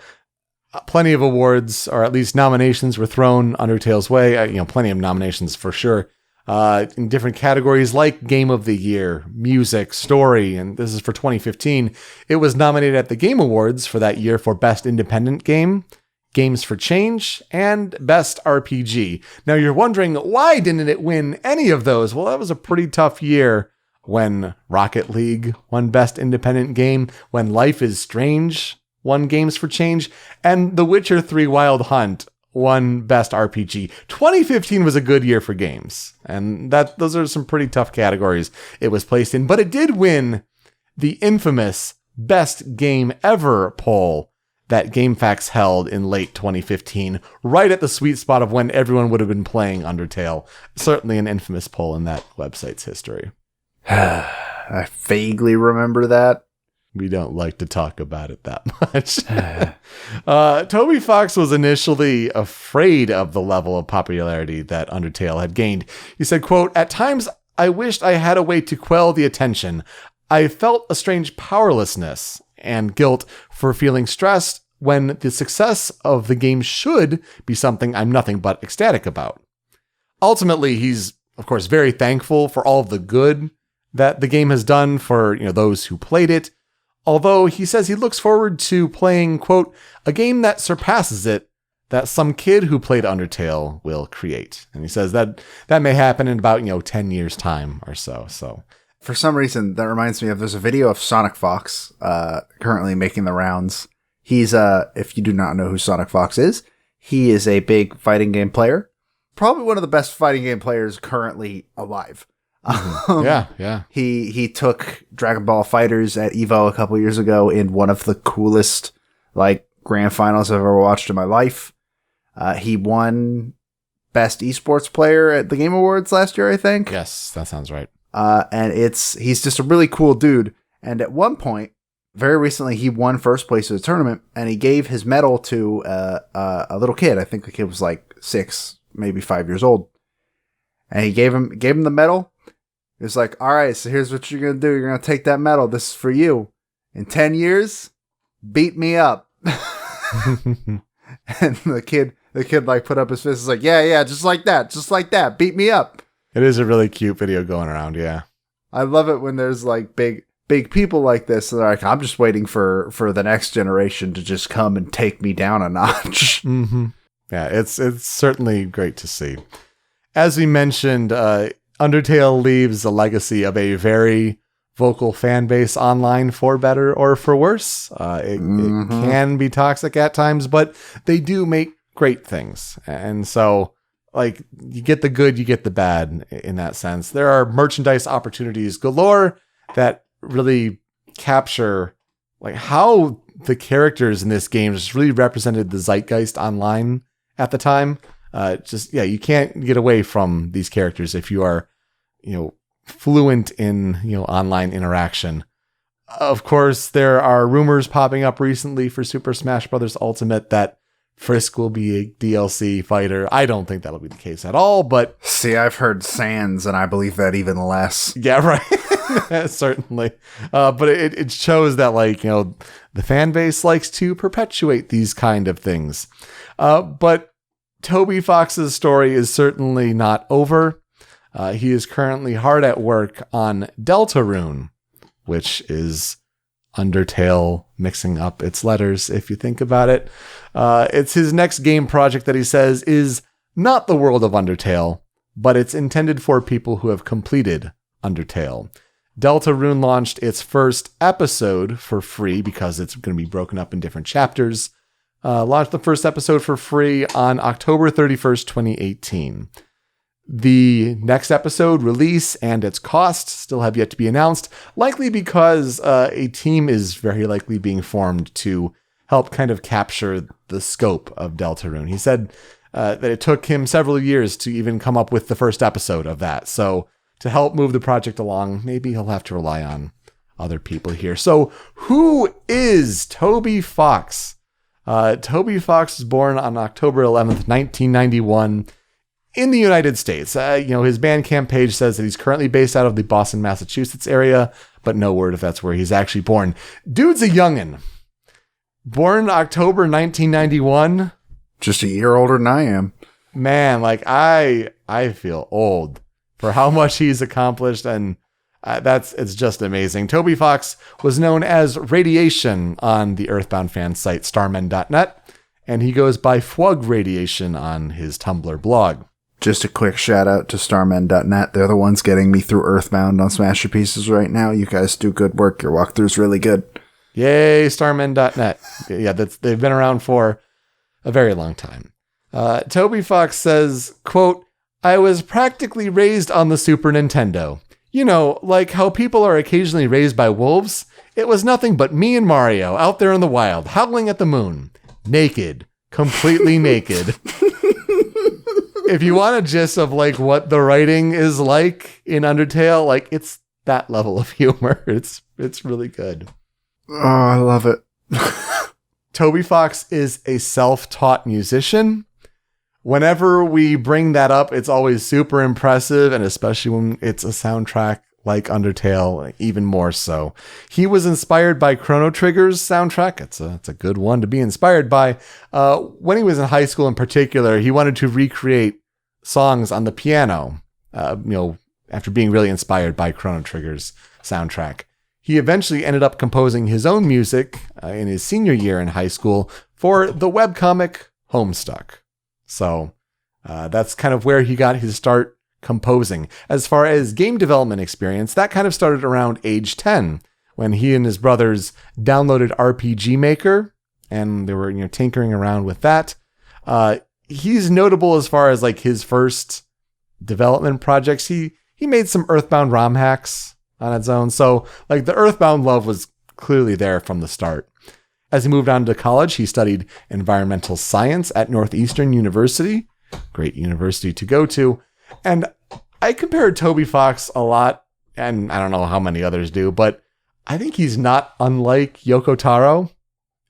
plenty of awards, or at least nominations, were thrown Undertale's way. Plenty of nominations for sure. In different categories like Game of the Year, Music, Story, and this is for 2015. It was nominated at the Game Awards for that year for Best Independent Game, Games for Change, and Best RPG. Now you're wondering, why didn't it win any of those? Well, that was a pretty tough year when Rocket League won Best Independent Game, when Life is Strange won Games for Change, and The Witcher 3 Wild Hunt won Best RPG. 2015 was a good year for games, and those are some pretty tough categories it was placed in, but it did win the infamous Best Game Ever poll that GameFAQs held in late 2015, right at the sweet spot of when everyone would have been playing Undertale. Certainly an infamous poll in that website's history. I vaguely remember that. We don't like to talk about it that much. Toby Fox was initially afraid of the level of popularity that Undertale had gained. He said, quote, "At times, I wished I had a way to quell the attention. I felt a strange powerlessness and guilt for feeling stressed when the success of the game should be something I'm nothing but ecstatic about. Ultimately, he's, of course, very thankful for all of the good that the game has done for those who played it, although he says he looks forward to playing, quote, a game that surpasses it that some kid who played Undertale will create. And he says that may happen in about 10 years' time or so. So for some reason, that reminds me of, there's a video of Sonic Fox currently making the rounds. He's, if you do not know who Sonic Fox is, he is a big fighting game player. Probably one of the best fighting game players currently alive. Yeah. He took Dragon Ball Fighters at EVO a couple years ago in one of the coolest, grand finals I've ever watched in my life. He won Best Esports Player at the Game Awards last year, I think. Yes, that sounds right. And he's just a really cool dude. And at one point, very recently, he won first place at a tournament, and he gave his medal to a little kid. I think the kid was 6, maybe 5 years old. And he gave him the medal. He was like, all right, so here's what you're going to do. You're going to take that medal. This is for you. In 10 years, beat me up. And the kid put up his fist. Is like, yeah, just like that. Beat me up. It is a really cute video going around. Yeah. I love it when there's big people like this. They're like, I'm just waiting for the next generation to just come and take me down a notch. Mm-hmm. Yeah, it's certainly great to see. As we mentioned, Undertale leaves a legacy of a very vocal fan base online, for better or for worse. It can be toxic at times, but they do make great things. And so, you get the good, you get the bad in that sense. There are merchandise opportunities galore that really capture how the characters in this game just really represented the zeitgeist online at the time. You can't get away from these characters if you are, fluent in, online interaction. Of course, there are rumors popping up recently for Super Smash Bros. Ultimate that Frisk will be a DLC fighter. I don't think that'll be the case at all, but... See, I've heard Sans, and I believe that even less. Yeah, right. Certainly. But it shows that, the fan base likes to perpetuate these kind of things. But Toby Fox's story is certainly not over. He is currently hard at work on Deltarune, which is Undertale mixing up its letters, if you think about it. It's his next game project that he says is not the world of Undertale, but it's intended for people who have completed Undertale. Deltarune launched its first episode for free because it's going to be broken up in different chapters. Launched the first episode for free on October 31st, 2018. The next episode release and its cost still have yet to be announced, likely because a team is very likely being formed to help kind of capture the scope of Deltarune. He said that it took him several years to even come up with the first episode of that. So to help move the project along, maybe he'll have to rely on other people here. So who is Toby Fox? Toby Fox was born on October 11th, 1991. In the United States. His Bandcamp page says that he's currently based out of the Boston, Massachusetts area, but no word if that's where he's actually born. Dude's a youngin'. Born October 1991. Just a year older than I am. Man, I feel old for how much he's accomplished, and it's just amazing. Toby Fox was known as Radiation on the Earthbound fan site starmen.net, and he goes by Fwug Radiation on his Tumblr blog. Just a quick shout out to starmen.net. They're the ones getting me through Earthbound on Smash Your Pieces right now. You guys do good work. Your walkthrough's really good. Yay, starmen.net. Yeah, they've been around for a very long time. Toby Fox says, quote, I was practically raised on the Super Nintendo. Like how people are occasionally raised by wolves. It was nothing but me and Mario out there in the wild, howling at the moon. Naked. Completely naked. If you want a gist of what the writing is like in Undertale, it's that level of humor. It's really good. Oh, I love it. Toby Fox is a self-taught musician. Whenever we bring that up, it's always super impressive, and especially when it's a soundtrack like Undertale, even more so. He was inspired by Chrono Trigger's soundtrack. It's a good one to be inspired by. When he was in high school in particular, he wanted to recreate songs on the piano, after being really inspired by Chrono Trigger's soundtrack. He eventually ended up composing his own music in his senior year in high school for the webcomic Homestuck. So that's kind of where he got his start composing. As far as game development experience, that kind of started around age 10 when he and his brothers downloaded RPG Maker and they were tinkering around with that. He's notable as far as like his first development projects. He made some Earthbound ROM hacks on its own. So like the Earthbound love was clearly there from the start. As he moved on to college, he studied environmental science at Northeastern University. Great university to go to. And I compared Toby Fox a lot, and I don't know how many others do, but I think he's not unlike Yoko Taro.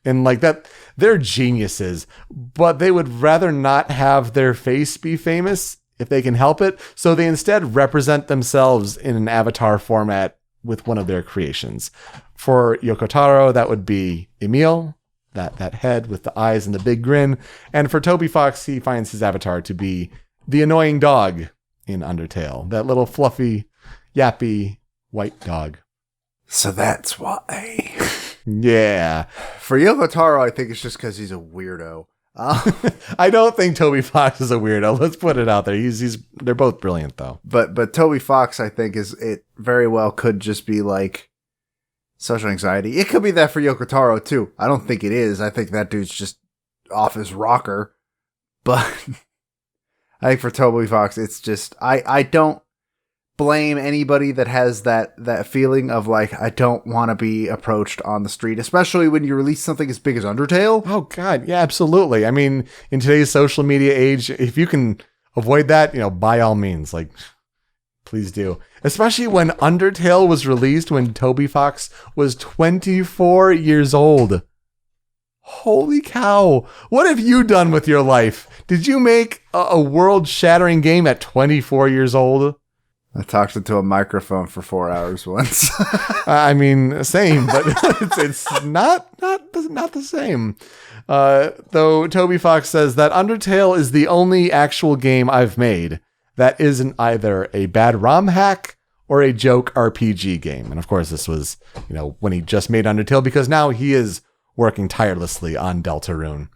And like that, they're geniuses, but they would rather not have their face be famous if they can help it. So they instead represent themselves in an avatar format with one of their creations. For Yoko Taro, that would be Emil, that head with the eyes and the big grin. And for Toby Fox, he finds his avatar to be the annoying dog in Undertale. That little fluffy, yappy, white dog. So that's why. Yeah. For Yoko Taro, I think it's just because he's a weirdo. I don't think Toby Fox is a weirdo. Let's put it out there. They're both brilliant, though. But Toby Fox, I think, it very well could just be like social anxiety. It could be that for Yoko Taro, too. I don't think it is. I think that dude's just off his rocker. But I think for Toby Fox, it's just, I don't blame anybody that has that feeling of like, I don't want to be approached on the street, especially when you release something as big as Undertale. Oh, God. Yeah, absolutely. I mean, in today's social media age, if you can avoid that, by all means, like, please do. Especially when Undertale was released when Toby Fox was 24 years old. Holy cow. What have you done with your life? Did you make a world-shattering game at 24 years old? I talked into a microphone for 4 hours once. I mean, same, but it's not the same. Though Toby Fox says that Undertale is the only actual game I've made that isn't either a bad ROM hack or a joke RPG game. And of course, this was, when he just made Undertale, because now he is working tirelessly on Deltarune.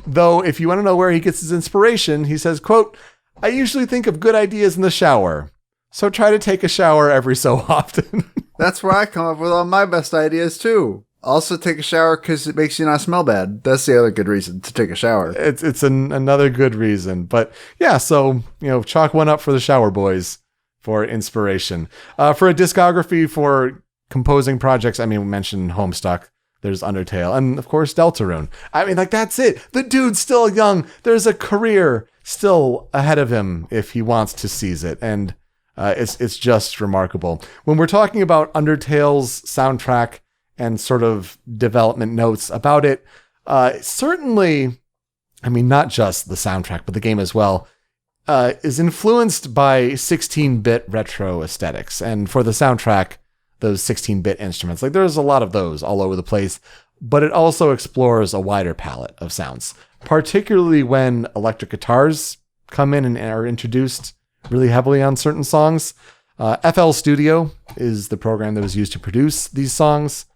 Though, if you want to know where he gets his inspiration, he says, quote, "I usually think of good ideas in the shower. So try to take a shower every so often." That's where I come up with all my best ideas, too. Also take a shower because it makes you not smell bad. That's the other good reason to take a shower. It's another good reason. But yeah, so, chalk one up for the Shower Boys for inspiration. For a discography for composing projects, we mentioned Homestuck. There's Undertale. And, of course, Deltarune. That's it. The dude's still young. There's a career still ahead of him if he wants to seize it. And it's just remarkable. When we're talking about Undertale's soundtrack and sort of development notes about it, certainly, not just the soundtrack, but the game as well, is influenced by 16-bit retro aesthetics. And for the soundtrack, those 16-bit instruments, there's a lot of those all over the place, but it also explores a wider palette of sounds, particularly when electric guitars come in and are introduced really heavily on certain songs. FL Studio is the program that was used to produce these songs.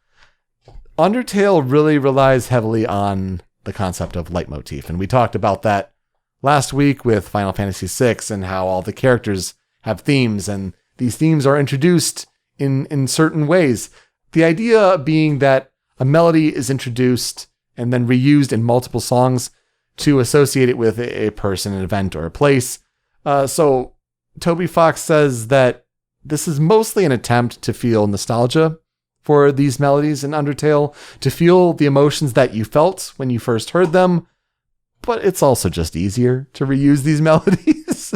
Undertale really relies heavily on the concept of leitmotif, and we talked about that last week with Final Fantasy VI and how all the characters have themes, and these themes are introduced in certain ways. The idea being that a melody is introduced and then reused in multiple songs to associate it with a person, an event, or a place. So Toby Fox says that this is mostly an attempt to feel nostalgia for these melodies in Undertale, to feel the emotions that you felt when you first heard them, but it's also just easier to reuse these melodies.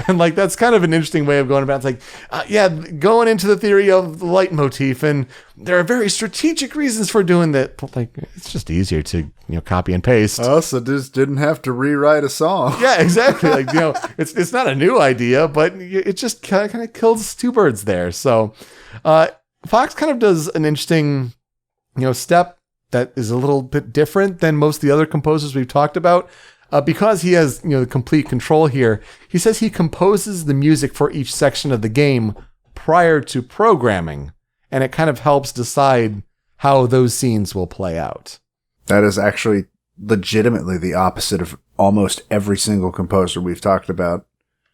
And like, that's kind of an interesting way of going about it. It's like, going into the theory of the leitmotif, and there are very strategic reasons for doing that. But like, it's just easier to, copy and paste. Oh, so just didn't have to rewrite a song. Yeah, exactly. Like, it's not a new idea, but it just kind of kills two birds there. So, Fox kind of does an interesting, step that is a little bit different than most of the other composers we've talked about. Because he has, the complete control here, he says he composes the music for each section of the game prior to programming, and it kind of helps decide how those scenes will play out. That is actually legitimately the opposite of almost every single composer we've talked about.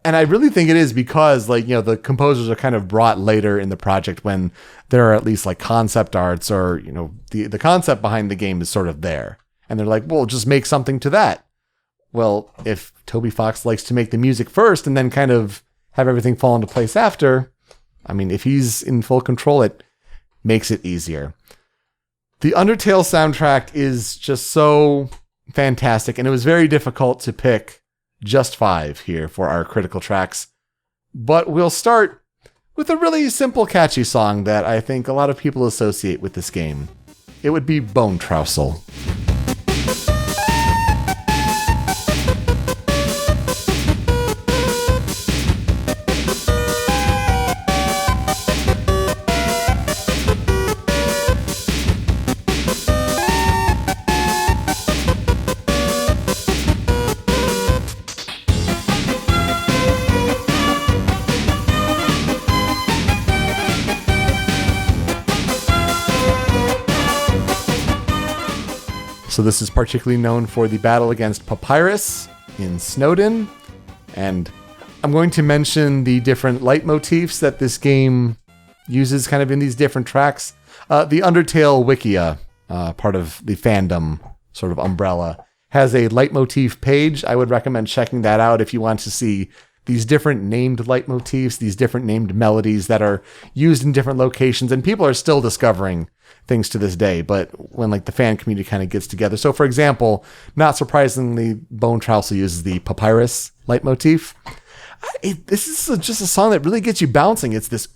And I really think it is because, the composers are kind of brought later in the project when there are at least concept arts, or, the concept behind the game is sort of there. And they're like, well, just make something to that. Well, if Toby Fox likes to make the music first and then kind of have everything fall into place after, I mean, if he's in full control, it makes it easier. The Undertale soundtrack is just so fantastic, and it was very difficult to pick just 5 here for our critical tracks. But we'll start with a really simple, catchy song that I think a lot of people associate with this game. It would be Bone Trousel. So this is particularly known for the battle against Papyrus in Snowdin. And I'm going to mention the different leitmotifs that this game uses kind of in these different tracks. The Undertale Wikia, part of the fandom sort of umbrella, has a leitmotif page. I would recommend checking that out if you want to see these different named leitmotifs, these different named melodies that are used in different locations. And people are still discovering things to this day, but when the fan community kind of gets together. So for example, not surprisingly, Bone Trousel uses the Papyrus leitmotif. This is just a song that really gets you bouncing. It's this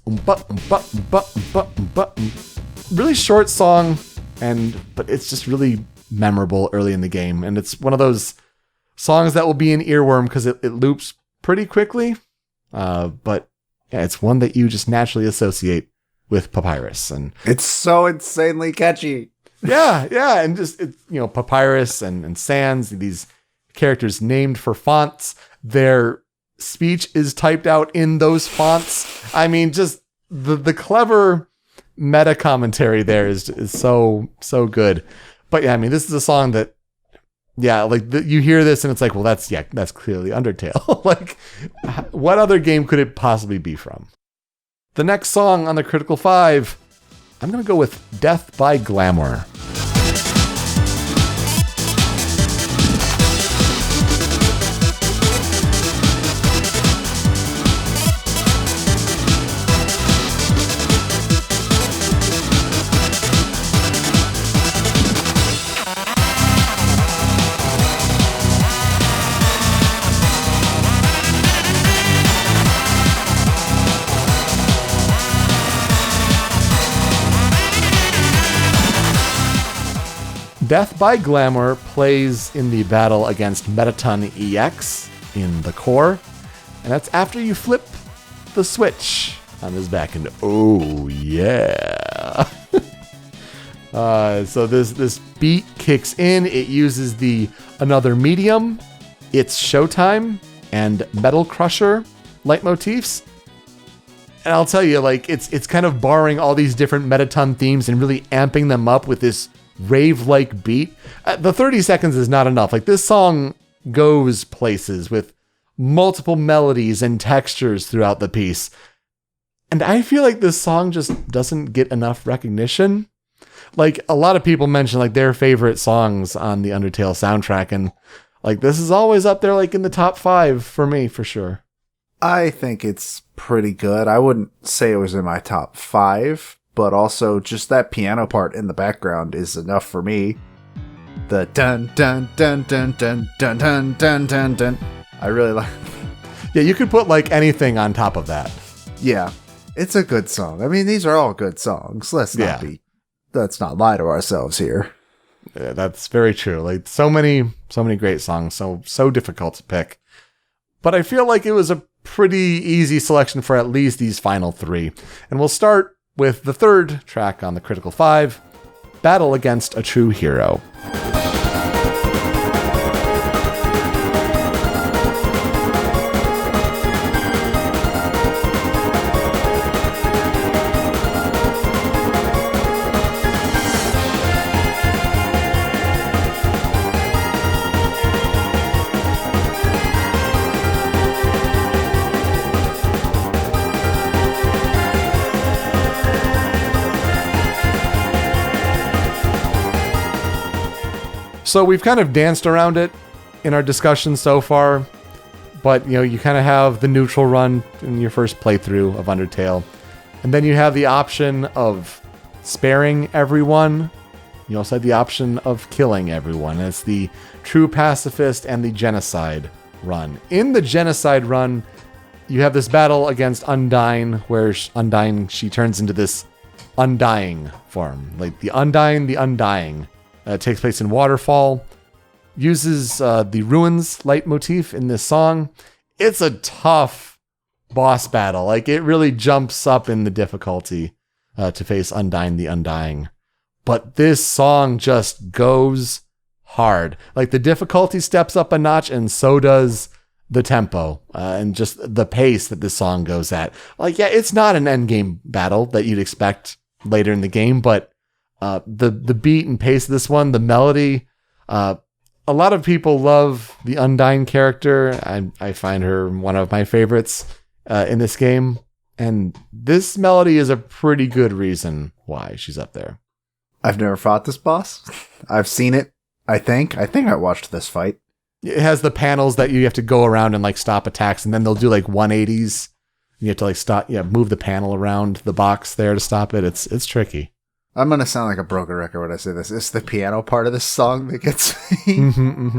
really short song, but it's just really memorable early in the game. And it's one of those songs that will be an earworm because it loops pretty quickly. But yeah, it's one that you just naturally associate with Papyrus, and it's so insanely catchy. Yeah, and just Papyrus and Sans, these characters named for fonts. Their speech is typed out in those fonts. I mean, just the clever meta commentary there is so good. But yeah, I mean, this is a song that, you hear this and it's like, well, that's clearly Undertale. What other game could it possibly be from? The next song on the Critical 5, I'm going to go with Death by Glamour. Death by Glamour plays in the battle against Metaton EX in the core, and that's after you flip the switch on his back, and oh yeah. So this beat kicks in. It uses the Another Medium, It's Showtime, and Metal Crusher leitmotifs. And I'll tell you, it's kind of borrowing all these different Metaton themes and really amping them up with this rave-like beat. The 30 seconds is not enough. This song goes places with multiple melodies and textures throughout the piece. And I feel like this song just doesn't get enough recognition. A lot of people mention their favorite songs on the Undertale soundtrack, and this is always up there in the top 5 for me, for sure. I think it's pretty good. I wouldn't say it was in my top 5, but also just that piano part in the background is enough for me. The dun dun dun dun dun dun dun dun dun dun. I really like. Yeah, you could put like anything on top of that. Yeah, it's a good song. I mean, these are all good songs. Let's not lie to ourselves here. Yeah, that's very true. Like so many great songs. So difficult to pick. But I feel like it was a pretty easy selection for at least these final three. And we'll start with the third track on the Critical 5, Battle Against a True Hero. So we've kind of danced around it in our discussion so far, but you kind of have the neutral run in your first playthrough of Undertale, and then you have the option of sparing everyone. You also have the option of killing everyone. It's the true pacifist and the genocide run. In the genocide run, you have this battle against Undyne, where Undyne, she turns into this undying form, like the Undyne, the Undying. It takes place in Waterfall, uses the Ruins leitmotif in this song. It's a tough boss battle. Like, it really jumps up in the difficulty to face Undyne the Undying. But this song just goes hard. Like, the difficulty steps up a notch, and so does the tempo and just the pace that this song goes at. Like, yeah, it's not an endgame battle that you'd expect later in the game, but the beat and pace of this one, the melody, a lot of people love the Undyne character. I find her one of my favorites in this game, and this melody is a pretty good reason why she's up there. I've never fought this boss. I've seen it. I think I watched this fight. It has the panels that you have to go around and like stop attacks, and then they'll do like 180s. You have to like move the panel around the box there to stop it. It's tricky. I'm going to sound like a broken record when I say this. It's the piano part of this song that gets me.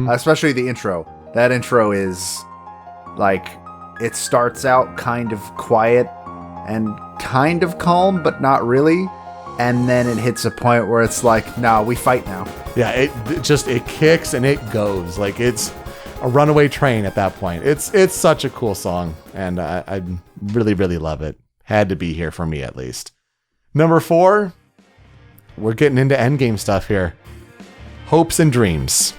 Especially the intro. That intro is, like, it starts out kind of quiet and kind of calm, but not really. And then it hits a point where it's like, nah, we fight now. Yeah, it kicks and it goes. Like, it's a runaway train at that point. It's such a cool song, and I really, really love it. Had to be here for me, at least. Number 4... we're getting into endgame stuff here. Hopes and Dreams.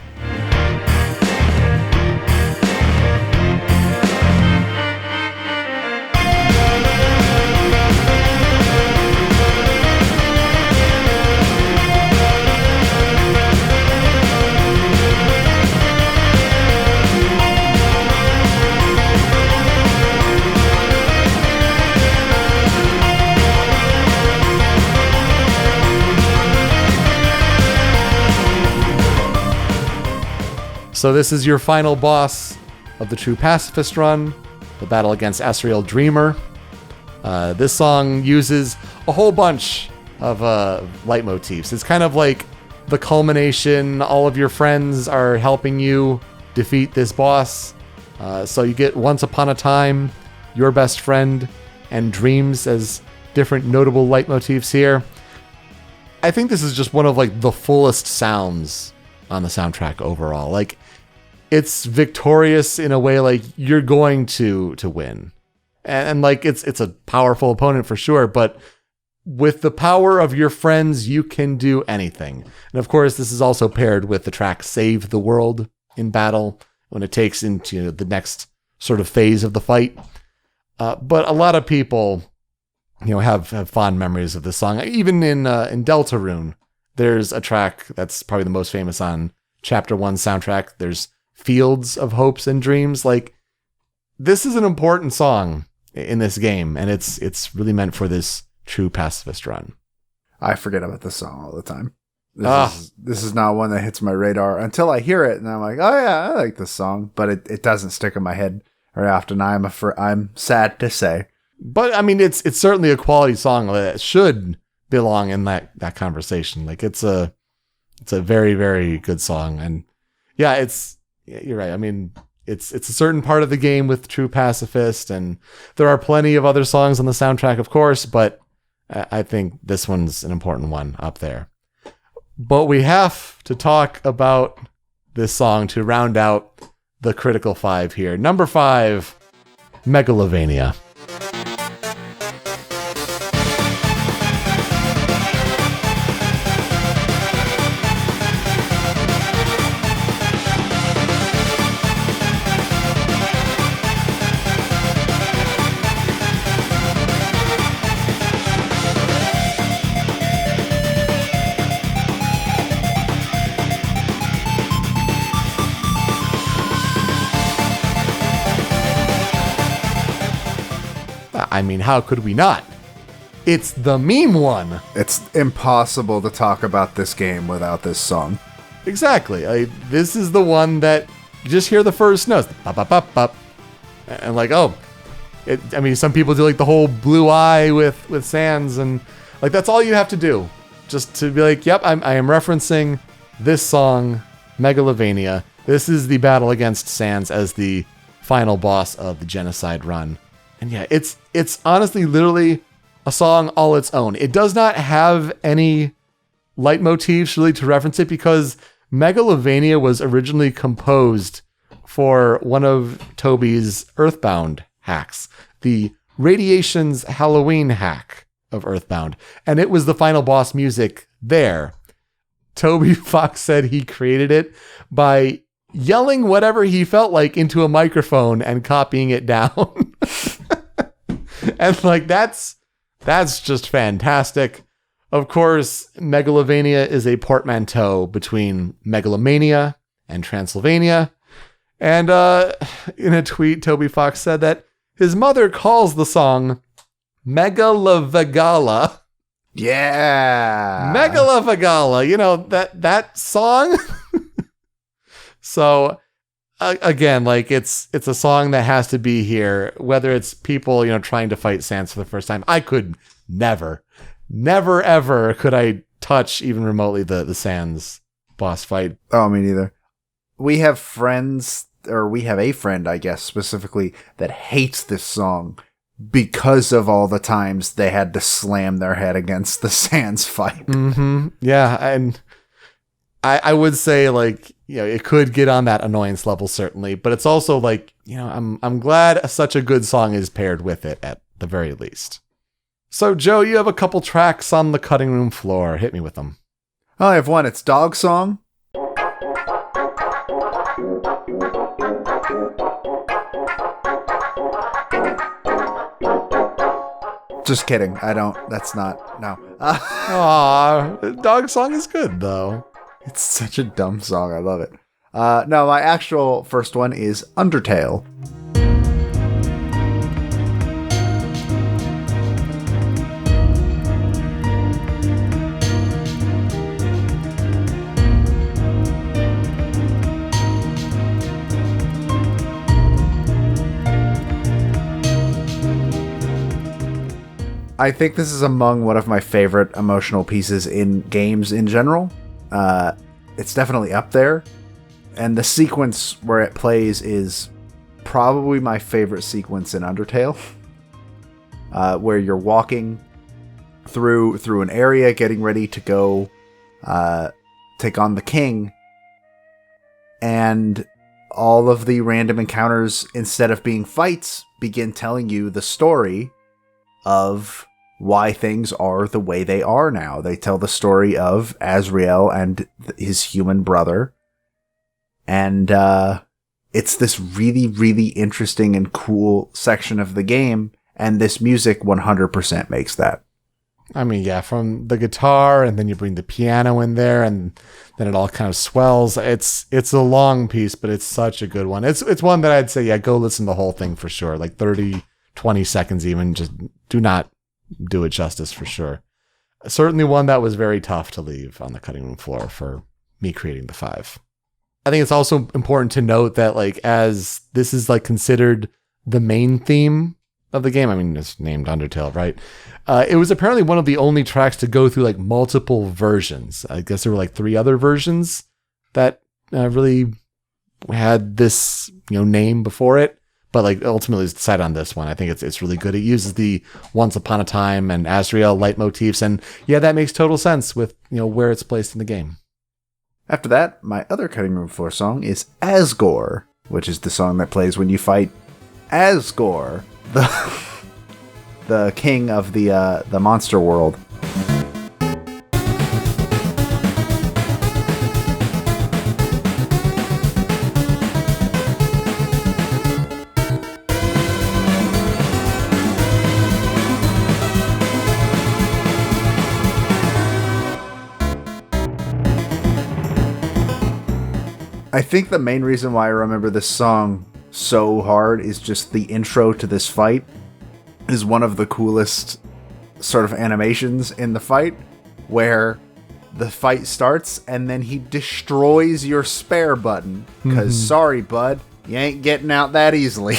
So this is your final boss of the True Pacifist run, the battle against Asriel Dreamer. This song uses a whole bunch of leitmotifs. It's kind of like the culmination. All of your friends are helping you defeat this boss. So you get Once Upon a Time, Your Best Friend, and Dreams as different notable leitmotifs here. I think this is just one of like the fullest sounds on the soundtrack overall. Like, it's victorious in a way like you're going to win. And like it's a powerful opponent for sure, but with the power of your friends, you can do anything. And of course, this is also paired with the track Save the World in battle when it takes into the next sort of phase of the fight. But a lot of people, have fond memories of this song. Even in Deltarune, there's a track that's probably the most famous on Chapter 1 soundtrack. There's Fields of Hopes and Dreams. Like, this is an important song in this game, and it's really meant for this true pacifist run. I forget about this song all the time. This is not one that hits my radar until I hear it, and I'm like, oh yeah, I like this song, but it doesn't stick in my head very often. I'm sad to say. But I mean, it's certainly a quality song that should belong in that conversation. Like, it's a It's a very, very good song. And yeah, you're right. I mean, it's a certain part of the game with True Pacifist, and there are plenty of other songs on the soundtrack, of course, but I think this one's an important one up there. But we have to talk about this song to round out the critical 5 here. Number 5, Megalovania. I mean, how could we not? It's the meme one. It's impossible to talk about this game without this song. Exactly. This is the one that you just hear the first notes. Bop, bop, bop, bop. And like, some people do like the whole blue eye with Sans, and like that's all you have to do. Just to be like, yep, I am referencing this song, Megalovania. This is the battle against Sans as the final boss of the Genocide run. And yeah, it's honestly literally a song all its own. It does not have any leitmotifs really to reference it because Megalovania was originally composed for one of Toby's Earthbound hacks, the Radiation's Halloween hack of Earthbound. And it was the final boss music there. Toby Fox said he created it by yelling whatever he felt like into a microphone and copying it down. And like that's just fantastic. Of course, Megalovania is a portmanteau between megalomania and Transylvania. And in a tweet, Toby Fox said that his mother calls the song Megalovagala. Yeah. Megalovagala. You know, that song. So again, like it's a song that has to be here, whether it's people, trying to fight Sans for the first time. I could never ever could I touch even remotely the Sans boss fight. Oh, me neither. We have a friend, I guess, specifically that hates this song because of all the times they had to slam their head against the Sans fight. Mm-hmm. Yeah. And I would say like, it could get on that annoyance level, certainly, but it's also like, I'm glad such a good song is paired with it at the very least. So Joe, you have a couple tracks on the cutting room floor. Hit me with them. I have one. It's Dog Song. Just kidding. No. Aw, Dog Song is good though. It's such a dumb song. I love it. No, my actual first one is Undertale. I think this is among one of my favorite emotional pieces in games in general. It's definitely up there. And the sequence where it plays is probably my favorite sequence in Undertale. Where you're walking through an area, getting ready to go take on the king. And all of the random encounters, instead of being fights, begin telling you the story of why things are the way they are now. They tell the story of Azrael and his human brother. And it's this really, really interesting and cool section of the game. And this music 100% makes that. I mean, yeah, from the guitar, and then you bring the piano in there, and then it all kind of swells. It's a long piece, but it's such a good one. It's one that I'd say, yeah, go listen to the whole thing for sure. Like 30, 20 seconds even. Just do not do it justice for sure. Certainly one that was very tough to leave on the cutting room floor for me creating the 5. I think it's also important to note that like as this is like considered the main theme of the game. I mean, it's named Undertale, right? It was apparently one of the only tracks to go through like multiple versions. I guess there were like 3 other versions that really had this, name before it. But like ultimately it's decided on this one. I think it's really good. It uses the Once Upon a Time and Azrael leitmotifs, and yeah, that makes total sense with where it's placed in the game. After that, my other cutting room floor song is Asgore, which is the song that plays when you fight Asgore, the king of the monster world. I think the main reason why I remember this song so hard is just the intro to this fight is one of the coolest sort of animations in the fight, where the fight starts and then he destroys your spare button because sorry bud, you ain't getting out that easily.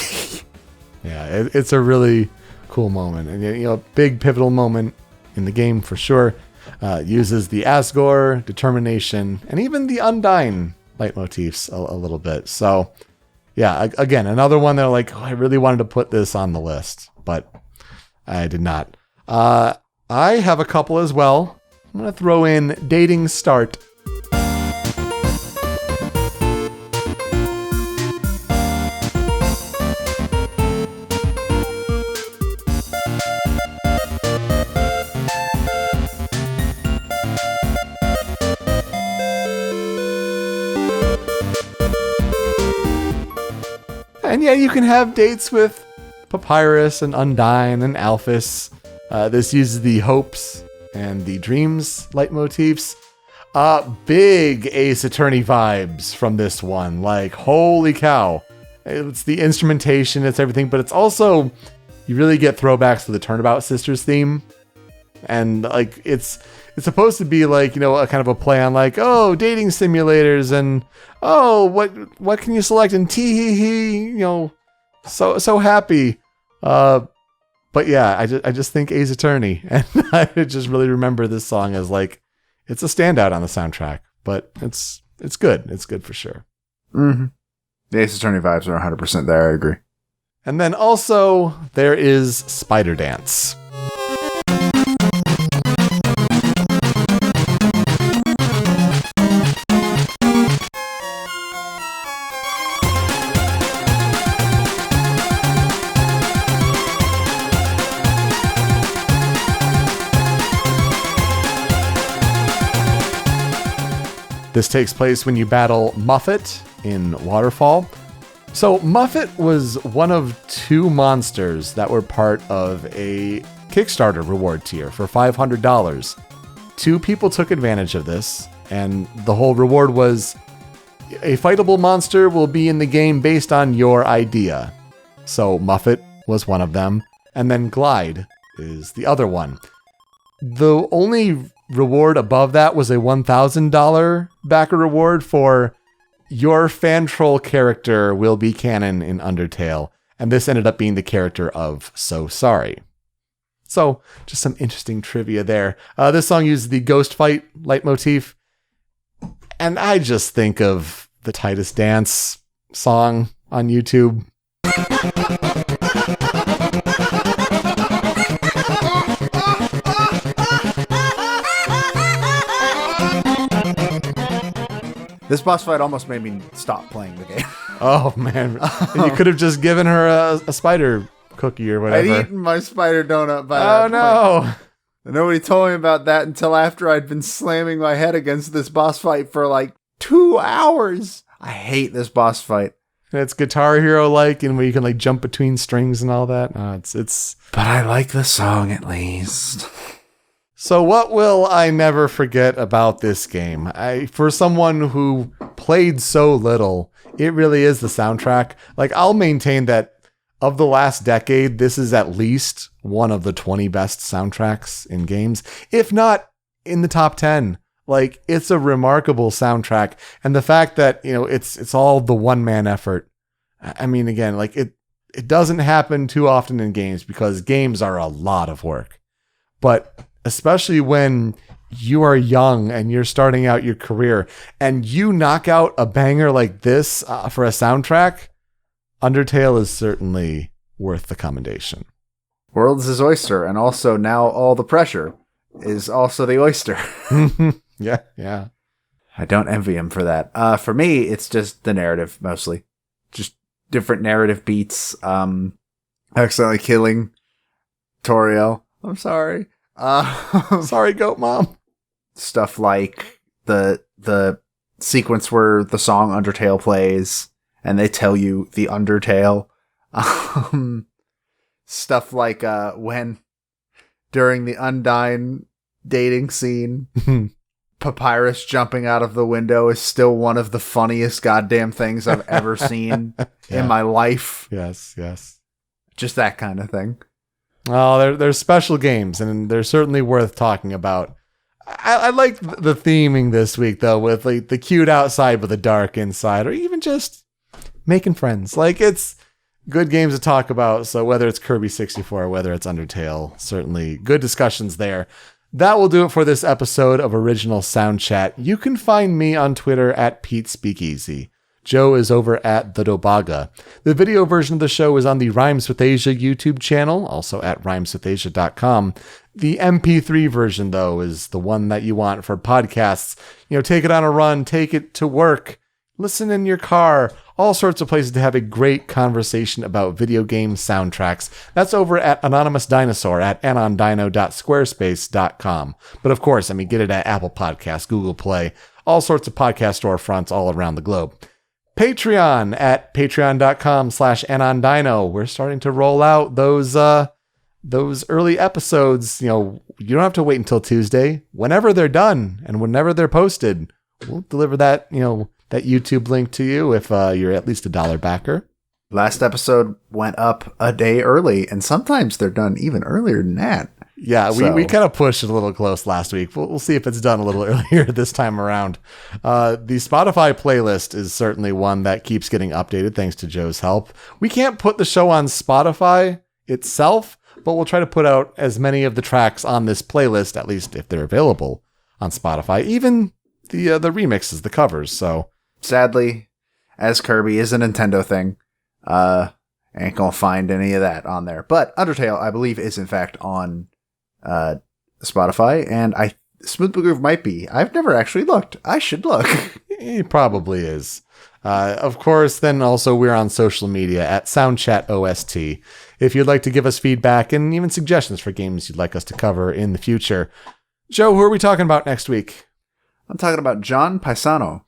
Yeah, it's a really cool moment, and big pivotal moment in the game for sure. Uses the Asgore, determination, and even the Undyne leitmotifs a little bit. So yeah, again, another one that I really wanted to put this on the list, but I did not. I have a couple as well. I'm going to throw in Dating Start. And yeah, you can have dates with Papyrus and Undyne and Alphys. This uses the hopes and the dreams leitmotifs. Big Ace Attorney vibes from this one. Like, holy cow. It's the instrumentation, it's everything, but it's also, you really get throwbacks to the Turnabout Sisters theme. And it's supposed to be a kind of a play on dating simulators and what can you select and tee so happy. But yeah, I just think Ace Attorney, and I just really remember this song as it's a standout on the soundtrack, but it's good. It's good for sure. Mm-hmm. The Ace Attorney vibes are 100% there. I agree. And then also there is Spider Dance. This takes place when you battle Muffet in Waterfall. So Muffet was one of 2 monsters that were part of a Kickstarter reward tier for $500. 2 people took advantage of this, and the whole reward was a fightable monster will be in the game based on your idea. So Muffet was one of them, and then Glide is the other one. The only reward above that was a $1,000 backer reward for your fan troll character will be canon in Undertale, and this ended up being the character of So Sorry. So, just some interesting trivia there. This song uses the Ghost Fight leitmotif, and I just think of the Titus Dance song on YouTube. This boss fight almost made me stop playing the game. Oh, man. You could have just given her a spider cookie or whatever. I'd eaten my spider donut by that point. Oh, no. Nobody told me about that until after I'd been slamming my head against this boss fight for 2 hours. I hate this boss fight. It's Guitar Hero-like, and where you can jump between strings and all that. It's. But I like the song at least. So what will I never forget about this game? For someone who played so little, it really is the soundtrack. I'll maintain that of the last decade, this is at least one of the 20 best soundtracks in games, if not in the top 10. It's a remarkable soundtrack. And the fact that, it's all the one-man effort. I mean, again, it doesn't happen too often in games because games are a lot of work. But especially when you are young and you're starting out your career and you knock out a banger like this for a soundtrack, Undertale is certainly worth the commendation. World's his oyster, and also now all the pressure is also the oyster. Yeah. I don't envy him for that. For me, it's just the narrative mostly. Just different narrative beats. Accidentally killing Toriel. I'm sorry. Sorry, Goat Mom. Stuff like the sequence where the song Undertale plays and they tell you the Undertale. Stuff like when during the Undyne dating scene, Papyrus jumping out of the window is still one of the funniest goddamn things I've ever seen in my life. Yes. Just that kind of thing. Oh, they're special games, and they're certainly worth talking about. I like the theming this week, though, with like the cute outside but the dark inside, or even just making friends. Like, it's good games to talk about. So whether it's Kirby 64 or whether it's Undertale, certainly good discussions there. That will do it for this episode of Original Soundchat. You can find me on Twitter at PeteSpeakeasy. Joe is over at The Dobaga. The video version of the show is on the Rhymes with Asia YouTube channel, also at rhymeswithasia.com. The MP3 version, though, is the one that you want for podcasts. You know, take it on a run, take it to work, listen in your car, all sorts of places to have a great conversation about video game soundtracks. That's over at Anonymous Dinosaur at anondino.squarespace.com. But of course, get it at Apple Podcasts, Google Play, all sorts of podcast storefronts all around the globe. Patreon at patreon.com/anondino. We're starting to roll out those early episodes. You know, you don't have to wait until Tuesday. Whenever they're done and whenever they're posted, we'll deliver that, that YouTube link to you if you're at least $1 backer. Last episode went up a day early, and sometimes they're done even earlier than that. Yeah, we kind of pushed it a little close last week. We'll see if it's done a little earlier this time around. The Spotify playlist is certainly one that keeps getting updated thanks to Joe's help. We can't put the show on Spotify itself, but we'll try to put out as many of the tracks on this playlist, at least if they're available on Spotify, even the remixes, the covers. So sadly, as Kirby is a Nintendo thing, ain't gonna find any of that on there. But Undertale, I believe, is in fact on Spotify, and Smooth McGroove might be. I've never actually looked. I should look. He probably is. Of course, then also we're on social media at Soundchat OST. If you'd like to give us feedback and even suggestions for games you'd like us to cover in the future. Joe, who are we talking about next week? I'm talking about John Paisano.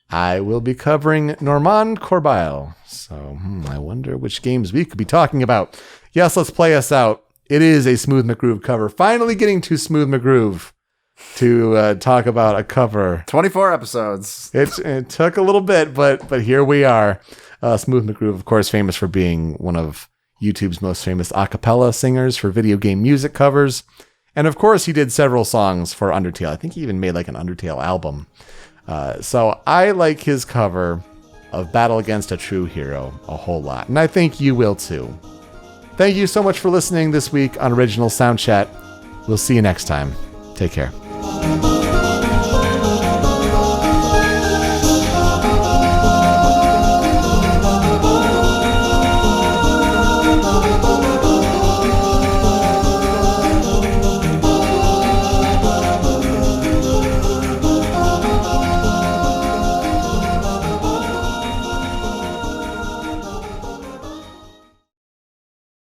I will be covering Normand Corbeil. So I wonder which games we could be talking about. Yes, let's play us out. It is a Smooth McGroove cover. Finally getting to Smooth McGroove to talk about a cover. 24 episodes. It took a little bit, but here we are. Smooth McGroove, of course, famous for being one of YouTube's most famous a cappella singers for video game music covers. And of course, he did several songs for Undertale. I think he even made like an Undertale album. So I like his cover of Battle Against a True Hero a whole lot. And I think you will too. Thank you so much for listening this week on Original Soundchat. We'll see you next time. Take care.